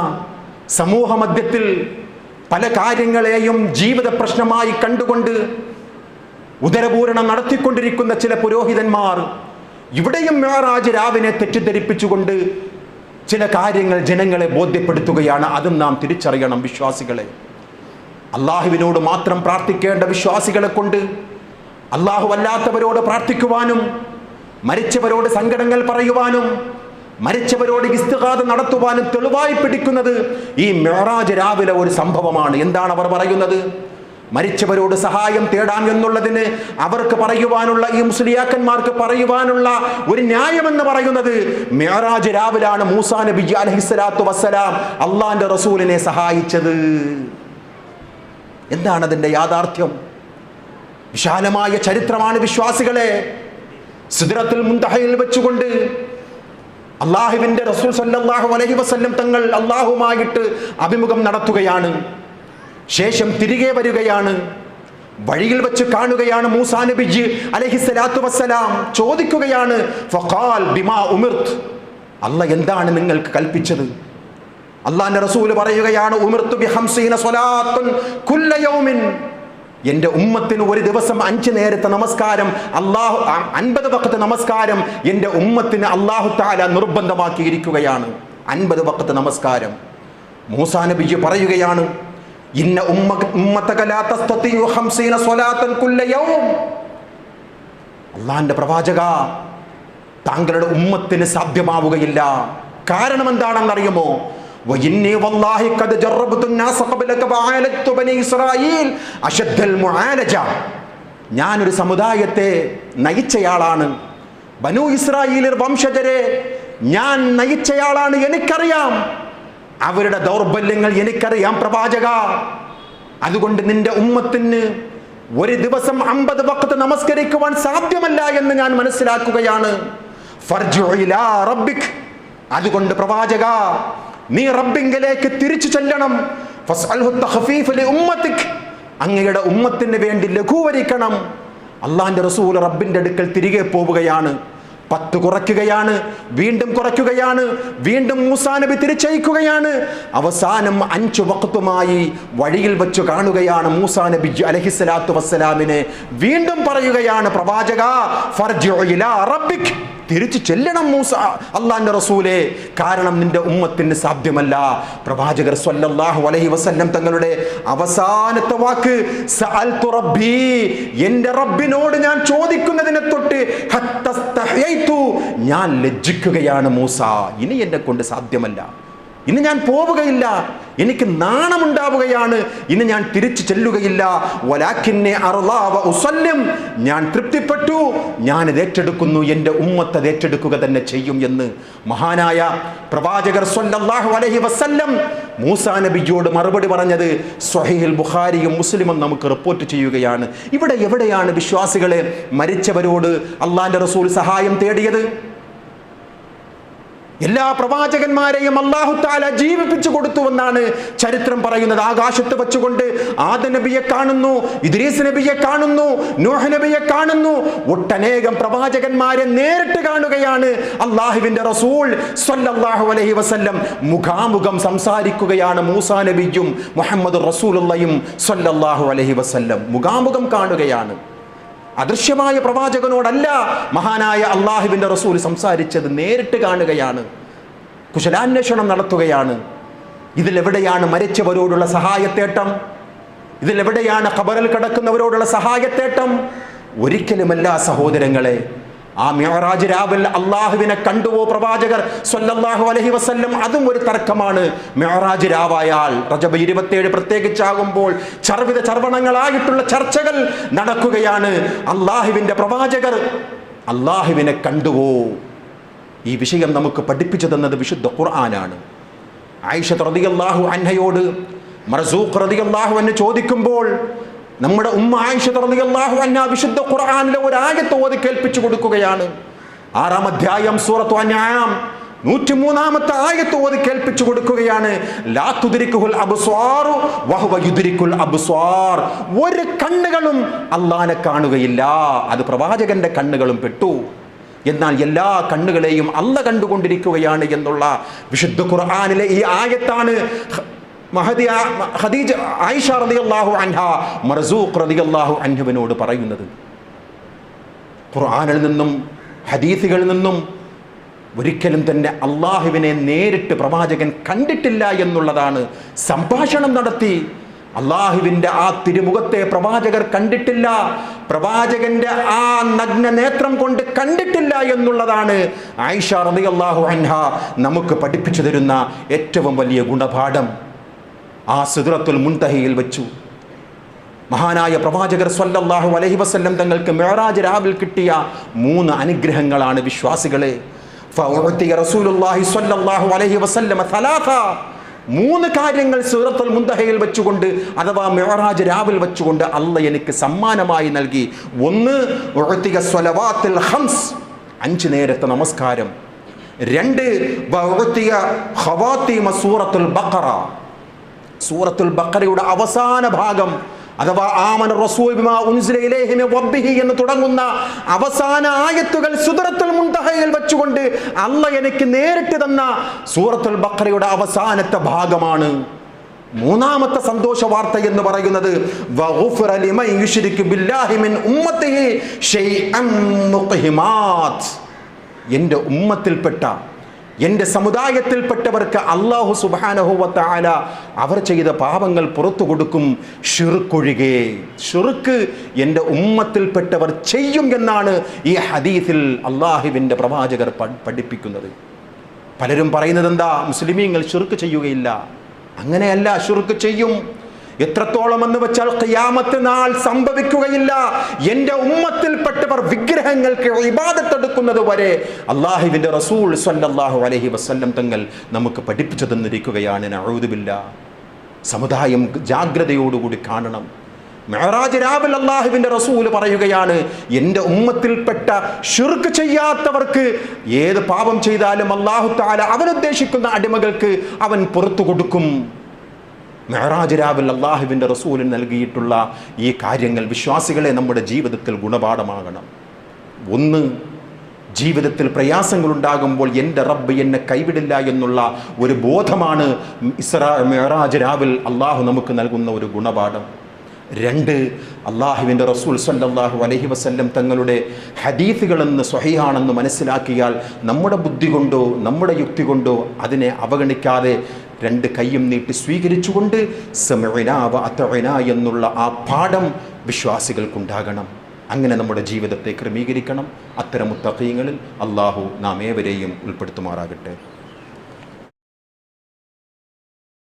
സമൂഹമധ്യത്തിൽ പല കാര്യങ്ങളെയും ജീവിത പ്രശ്നമായി കണ്ടുകൊണ്ട് ഉദരപൂരണം നടത്തിക്കൊണ്ടിരിക്കുന്ന ചില പുരോഹിതന്മാർ ഇവിടെയും മിഅ്റാജ് രാവിനെ തെറ്റിദ്ധരിപ്പിച്ചുകൊണ്ട് ചില കാര്യങ്ങൾ ജനങ്ങളെ ബോധ്യപ്പെടുത്തുകയാണ്. അതും നാം തിരിച്ചറിയണം വിശ്വാസികളെ. അള്ളാഹുവിനോട് മാത്രം പ്രാർത്ഥിക്കേണ്ട വിശ്വാസികളെ കൊണ്ട് അള്ളാഹു അല്ലാത്തവരോട് പ്രാർത്ഥിക്കുവാനും മരിച്ചവരോട് സങ്കടങ്ങൾ പറയുവാനും മരിച്ചവരോട് ഇസ്തിഗാഥ നടത്തുവാനും തെളിവായി പിടിക്കുന്നത് ഈ മിഅ്റാജ് രാവിലെ ഒരു സംഭവമാണ്. എന്താണ് അവർ പറയുന്നത്? മരിച്ചവരോട് സഹായം തേടാൻ എന്നുള്ളതിന് അവർക്ക് പറയുവാനുള്ള, ഈ മുസ്ലിയാക്കന്മാർക്ക് പറയുവാനുള്ള ഒരു ന്യായമെന്ന് പറയുന്നത് മിഅ്റാജ് രാവിലാണ് മൂസാ നബി അലൈഹിസ്സലാത്തു വസ്സലാം അള്ളാഹിന്റെ റസൂലിനെ സഹായിച്ചത്. എന്താണ് അതിൻ്റെ യാഥാർത്ഥ്യം? വിശാലമായ ചരിത്രമാണ് വിശ്വാസികളെ. സിദ്റത്തുൽ മുൻതഹയിൽ വെച്ചുകൊണ്ട് അള്ളാഹുവിന്റെ റസൂൽ സല്ലല്ലാഹു അലൈഹി വസല്ലം തങ്ങൾ അള്ളാഹുമായിട്ട് അഭിമുഖം നടത്തുകയാണ്. ശേഷം തിരികെ വരികയാണ്. വഴിയിൽ വെച്ച് കാണുകയാണ് മൂസാ നബി അലൈഹിസ്സലാത്തു വസ്സലാം. ചോദിക്കുകയാണ്, ഫഖാൽ ബിമാ ഉമിർത്, അല്ലാഹ് എന്താണ് നിങ്ങൾക്ക് കൽപ്പിച്ചത്? അള്ളാഹിന്റെ റസൂൽ പറയുകയാണ്, ഉമിർതു ബി 50 സ്വലാത്തുൻ കുല്ല യൗമിൻ. എൻ്റെ ഉമ്മത്തിന് ഒരു ദിവസം 5 നേരത്തെ നമസ്കാരം, 50 വഖത്ത് നമസ്കാരം എൻ്റെ ഉമ്മത്തിന് അല്ലാഹു തആല നിർബന്ധമാക്കിയിരിക്കുകയാണ്. 50 വഖത്ത് നമസ്കാരം. മൂസാ നബി പറയുകയാണ്, ഇന്ന ഉമ്മതക ലാ തസ്തതിഉ 50 സ്വലാത്തൻ കുല്ല യൗം. അല്ലാഹുവിന്റെ പ്രവാചക, താങ്കളുടെ ഉമ്മത്തിന് സാധ്യമാവുകയില്ല. കാരണം എന്താണെന്നറിയുമോ? وإني والله قد جربت الناس قبلك وعالجت بني إسرائيل أشد المعالجة. ഞാനൊരു സമുദായത്തെ നയിച്ചയാളാണ്. ബനു ഇസ്രായേലിൽ വംശജരെ ഞാൻ നയിച്ചയാളാണ്. എനിക്കറിയാം അവരുടെ ദൗർബല്യങ്ങൾ, എനിക്കറിയാം പ്രവാചക. അതുകൊണ്ട് നിന്റെ ഉമ്മത്തിന് ഒരു ദിവസം 50 വഖത്ത് നമസ്കരിക്കുവാൻ സാധ്യമല്ല എന്ന് ഞാൻ മനസ്സിലാക്കുകയാണ്. ഫർജു ഇലാ റബ്ബിക്. അതുകൊണ്ട് പ്രവാചക, നീ റബ്ബിങ്കിലേക്ക് തിരിച്ചു ചെല്ലണം. ഫസ്അൽഹു തഖഫീഫ ലിഉമ്മതിക്. അങ്ങയുടെ ഉമ്മത്തിന് വേണ്ടി ലഘൂകരിക്കണം. അള്ളാഹിന്റെ റസൂൽ റബ്ബിന്റെ അടുക്കൽ തിരികെ പോവുകയാണ്. 10 കുറയ്ക്കുകയാണ്, വീണ്ടും കുറയ്ക്കുകയാണ്, വീണ്ടും മൂസാ നബി തിരിച്ചയക്കുകയാണ്. അവസാനം 5 വഖ്തുമായി വഴിയിൽ വെച്ച് കാണുകയാണ് മൂസാ നബി അലൈഹിസ്സലാത്തു വസ്സലാമിനെ. വീണ്ടും പറയുകയാണ്, പ്രവാചക ഫർജിഉ ഇലാ റബ്ബിക്, തിരിച്ചു ചെല്ലണം മൂസ, അള്ളാന്റെ റസൂലേ, കാരണം നിന്റെ ഉമ്മത്തിന് സാധ്യമല്ല. പ്രവാചകർ സ്വല്ലല്ലാഹു അലൈഹി വസല്ലം തങ്ങളുടെ അവസാനത്തെ വാക്ക് സഅൽതു റബ്ബി, എന്റെ റബ്ബിനോട് ഞാൻ ചോദിക്കുന്നതിനെ തൊട്ട് ഹത്തസ്തഹയൈതു, ഞാൻ ലജ്ജിക്കുകയാണ് മൂസ, ഇനി എന്നെ കൊണ്ട് സാധ്യമല്ല, ഇനി ഞാൻ പോവുകയില്ല, എനിക്ക് നാണമുണ്ടാവുകയാണ്, ഇനി ഞാൻ തിരിച്ചു ചെല്ലുകയില്ല. വലാകിന്നി അർളാ വ ഉസല്ലിം, ഞാൻ തൃപ്തിപ്പെട്ടു, ഞാൻ ഇത് ഏറ്റെടുക്കുന്നു, എൻ്റെ ഉമ്മത്ത് അത് ഏറ്റെടുക്കുക തന്നെ ചെയ്യും എന്ന് മഹാനായ പ്രവാചകർ സ്വല്ലല്ലാഹു അലൈഹി വസല്ലം മൂസാ നബിയോട് മറുപടി പറഞ്ഞത് സ്വഹീഹുൽ ബുഖാരിയും മുസ്ലിമും നമുക്ക് റിപ്പോർട്ട് ചെയ്യുകയാണ്. ഇവിടെ എവിടെയാണ് വിശ്വാസികളെ മരിച്ചവരോട് അള്ളാന്റെ റസൂൽ സഹായം തേടിയത്? എല്ലാ പ്രവാചകന്മാരെയും അല്ലാഹു തആല ജീവിപ്പിച്ചു കൊടുത്തുവെന്നാണ് ചരിത്രം പറയുന്നത്. ആകാശത്ത് വെച്ചുകൊണ്ട് ആദം നബിയെ കാണുന്നു, ഇദ്രീസ് നബിയെ കാണുന്നു, നൂഹ് നബിയെ കാണുന്നു, ഒട്ടനേകം പ്രവാചകന്മാരെ നേരിട്ട് കാണുകയാണ് അല്ലാഹുവിന്റെ റസൂൽ സ്വല്ലല്ലാഹു അലൈഹി വസല്ലം. മുഖാമുഖം സംസാരിക്കുകയാണ് മൂസാ നബിയും മുഹമ്മദ് റസൂലുള്ളാഹിയും സ്വല്ലല്ലാഹു അലൈഹി വസല്ലം. മുഖാമുഖം കാണുകയാണ്. അദൃശ്യമായ പ്രവാചകനോടല്ല മഹാനായ അള്ളാഹുവിന്റെ റസൂൽ സംസാരിച്ചത്, നേരിട്ട് കാണുകയാണ്, കുശലാന്വേഷണം നടത്തുകയാണ്. ഇതിലെവിടെയാണ് മരിച്ചവരോടുള്ള സഹായത്തേട്ടം? ഇതിലെവിടെയാണ് ഖബറിൽ കിടക്കുന്നവരോടുള്ള സഹായത്തേട്ടം? ഒരിക്കലുമല്ല സഹോദരങ്ങളെ. ആ മിഅ്റാജ് രാവിൽ അള്ളാഹുവിനെ കണ്ടുവോ പ്രവാചകർ സ്വല്ലല്ലാഹു അലൈഹി വസല്ലം? അതും ഒരു തർക്കമാണ്. മിഅ്റാജ് രാവായാൽ റജബ് 27 പ്രത്യേകിച്ചാകുമ്പോൾ ചർവണങ്ങളായിട്ടുള്ള ചർച്ചകൾ നടക്കുകയാണ്. അള്ളാഹുവിന്റെ പ്രവാചകർ അള്ളാഹുവിനെ കണ്ടുവോ? ഈ വിഷയം നമുക്ക് പഠിപ്പിച്ചു തന്നത് വിശുദ്ധ ഖുർആനാണ്. ആയിഷ റളിയല്ലാഹു അൻഹയോട് മർസൂഖ് റളിയല്ലാഹു അൻഹു ചോദിക്കുമ്പോൾ നമ്മുടെ ഉമ്മ ആയിഷ റളിയല്ലാഹു അൻഹ വിശുദ്ധ ഖുർആനിലെ ഒരു ആയത്ത് ഓതി കേൾപ്പിച്ചു കൊടുക്കുകയാണ്. 6-ാം അധ്യായം സൂറത്തു അൻആം 103-ാമത്തെ ആയത്ത് ഓതി കേൾപ്പിച്ചു കൊടുക്കുകയാണ്. ലാ തുദ്രിക്കുൽ അബ്സ്വാറു വഹുവ യുദ്രിക്കുൽ അബ്സ്വാർ, ഒരു കണ്ണുകളും അല്ലാഹനെ കാണുകയില്ല. അത് പ്രവാചകന്റെ കണ്ണുകളും പെട്ടു. എന്നാൽ എല്ലാ കണ്ണുകളെയും അല്ലാഹ് കണ്ടുകൊണ്ടിരിക്കുകയാണ് എന്നുള്ള വിശുദ്ധ ഖുർആനിലെ ഈ ആയത്താണ് ഖദീജ ആയിഷ റളിയല്ലാഹു അൻഹ മർസൂഖ് റളിയല്ലാഹു അൻഹുവിനോട് പറയുന്നത്. ഖുർആനിൽ നിന്നും ഹദീസുകളിൽ നിന്നും ഒരിക്കലും തന്നെ അള്ളാഹുവിനെ നേരിട്ട് പ്രവാചകൻ കണ്ടിട്ടില്ല എന്നുള്ളതാണ്. സംഭാഷണം നടത്തി അള്ളാഹുവിൻ്റെ ആ തിരുമുഖത്തെ പ്രവാചകർ കണ്ടിട്ടില്ല, പ്രവാചകന്റെ ആ നഗ്ന നേത്രം കൊണ്ട് കണ്ടിട്ടില്ല എന്നുള്ളതാണ് ആയിഷ റളിയല്ലാഹു അൻഹ നമുക്ക് പഠിപ്പിച്ചു തരുന്ന ഏറ്റവും വലിയ ഗുണപാഠം. ആ സിദ്റത്തുൽ മുൻതഹയിൽ വെച്ചു മഹാനായ പ്രവാചകർ സ്വല്ലല്ലാഹു അലൈഹി വസല്ലം തങ്ങൾക്ക് മിഅ്റാജ് രാവിൽ കിട്ടിയ 3 അനുഗ്രഹങ്ങളാണ് വിശ്വാസികളെ. ഫഉഅതിയ റസൂലുള്ളാഹി സ്വല്ലല്ലാഹു അലൈഹി വസല്ലം 3 കാര്യങ്ങൾ സിദ്റത്തുൽ മുൻതഹയിൽ വെച്ചുകൊണ്ട് അഥവാ മിഅ്റാജ് രാവിൽ വെച്ചുകൊണ്ട് അല്ലാഹ് എനിക്ക് സമ്മാനമായി നൽകി. 1 ഉഅതിയ സ്വലവാത്തുൽ ഖംസ്, 5 നേരത്തെ നമസ്കാരം. 2 വഉഅതിയ ഖവാതീമ സൂറത്തുൽ ബഖറ, സൂറത്തുൽ ബഖറയുടെ അവസാന ഭാഗം അഥവാ ആമന റസൂൽ ബിമാ ഉൻസില ഇലൈഹി മിൻ റബ്ബിഹി എന്ന് തുടങ്ങുന്ന അവസാന ആയത്തുകൾ സിദ്റത്തുൽ മുൻതഹയിൽ വെച്ചുകൊണ്ട് അല്ലാഹ് എനിക്ക് നേരിട്ട് തന്ന സൂറത്തുൽ ബഖറയുടെ അവസാനത്തെ ഭാഗമാണ്. 3-ാമത്തെ സന്തോഷ വാർത്ത എന്ന് പറയുന്നത് വഗുഫിറ ലിമൻ യുശ്രികു ബില്ലാഹി മിൻ ഉമ്മത്തിഹി ശൈഅൻ മുഖ്ഹിമാത്, എൻ്റെ ഉമ്മത്തിൽപ്പെട്ട എൻ്റെ സമുദായത്തിൽപ്പെട്ടവർക്ക് അല്ലാഹു സുബ്ഹാനഹു വ തആല അവർ ചെയ്ത പാപങ്ങൾ പുറത്തു കൊടുക്കും, ഷിർക്കൊഴികെ. ഷിർക്ക് എൻ്റെ ഉമ്മത്തിൽപ്പെട്ടവർ ചെയ്യും എന്നാണ് ഈ ഹദീസിൽ അല്ലാഹുവിൻ്റെ പ്രവാചകർ പഠിപ്പിക്കുന്നത്. പലരും പറയുന്നത് എന്താ, മുസ്ലിമീങ്ങൾ ഷിർക്ക് ചെയ്യുകയില്ല. അങ്ങനെയല്ല, ഷിർക്ക് ചെയ്യും. എത്രത്തോളം എന്ന് വെച്ചാൽ ഖിയാമത്ത് നാൾ സംഭവിക്കുകയില്ല. എൻ്റെ ഉമ്മത്തിൽപ്പെട്ടവർ വിഗ്രഹങ്ങൾക്ക് ഇബാദത്ത് എടുക്കുന്നത് വരെ അല്ലാഹുവിൻ്റെ റസൂൽ സ്വല്ലല്ലാഹു അലൈഹി വസല്ലം തങ്ങൾ നമുക്ക് പഠിപ്പിച്ചു തന്നിരിക്കുകയാണ്. നഊദു ബില്ലാഹ്. സമുദായം ജാഗ്രതയോടുകൂടി കാണണം. മിഅ്റാജ് രാവിൽ അല്ലാഹുവിൻ്റെ റസൂൽ പറയുകയാണ്, എൻ്റെ ഉമ്മത്തിൽപ്പെട്ട ഷിർക്ക് ചെയ്യാത്തവർക്ക് ഏത് പാപം ചെയ്താലും അല്ലാഹു തആല അവനുദ്ദേശിക്കുന്ന അടിമകൾക്ക് അവൻ പുറത്തു കൊടുക്കും. മിഅ്റാജ് രാവിൽ അല്ലാഹുവിൻ്റെ റസൂലിന് നൽകിയിട്ടുള്ള ഈ കാര്യങ്ങൾ വിശ്വാസികളെ നമ്മുടെ ജീവിതത്തിൽ ഗുണപാഠമാകണം. 1 ജീവിതത്തിൽ പ്രയാസങ്ങളുണ്ടാകുമ്പോൾ എൻ്റെ റബ്ബ് എന്നെ കൈവിടില്ല എന്നുള്ള ഒരു ബോധമാണ് മിഅ്റാജ് രാവിൽ അള്ളാഹു നമുക്ക് നൽകുന്ന ഒരു ഗുണപാഠം. 2, അള്ളാഹുവിൻ്റെ റസൂൽ സല്ലല്ലാഹു അലൈഹി വസല്ലം തങ്ങളുടെ ഹദീസുകളെന്ന് സ്വഹീഹാണെന്ന് മനസ്സിലാക്കിയാൽ നമ്മുടെ ബുദ്ധി കൊണ്ടോ നമ്മുടെ യുക്തി കൊണ്ടോ അതിനെ അവഗണിക്കാതെ 2 കൈയും നീട്ടി സ്വീകരിച്ചുകൊണ്ട് സമഇനാ വ അത്അനാ എന്നുള്ള ആ പാഠം വിശ്വാസികൾക്കുണ്ടാകണം. അങ്ങനെ നമ്മുടെ ജീവിതത്തെ ക്രമീകരിക്കണം. അത്തരം മുത്തഖീങ്ങളിൽ അള്ളാഹു നാം ഏവരെയും ഉൾപ്പെടുത്തുമാറാകട്ടെ.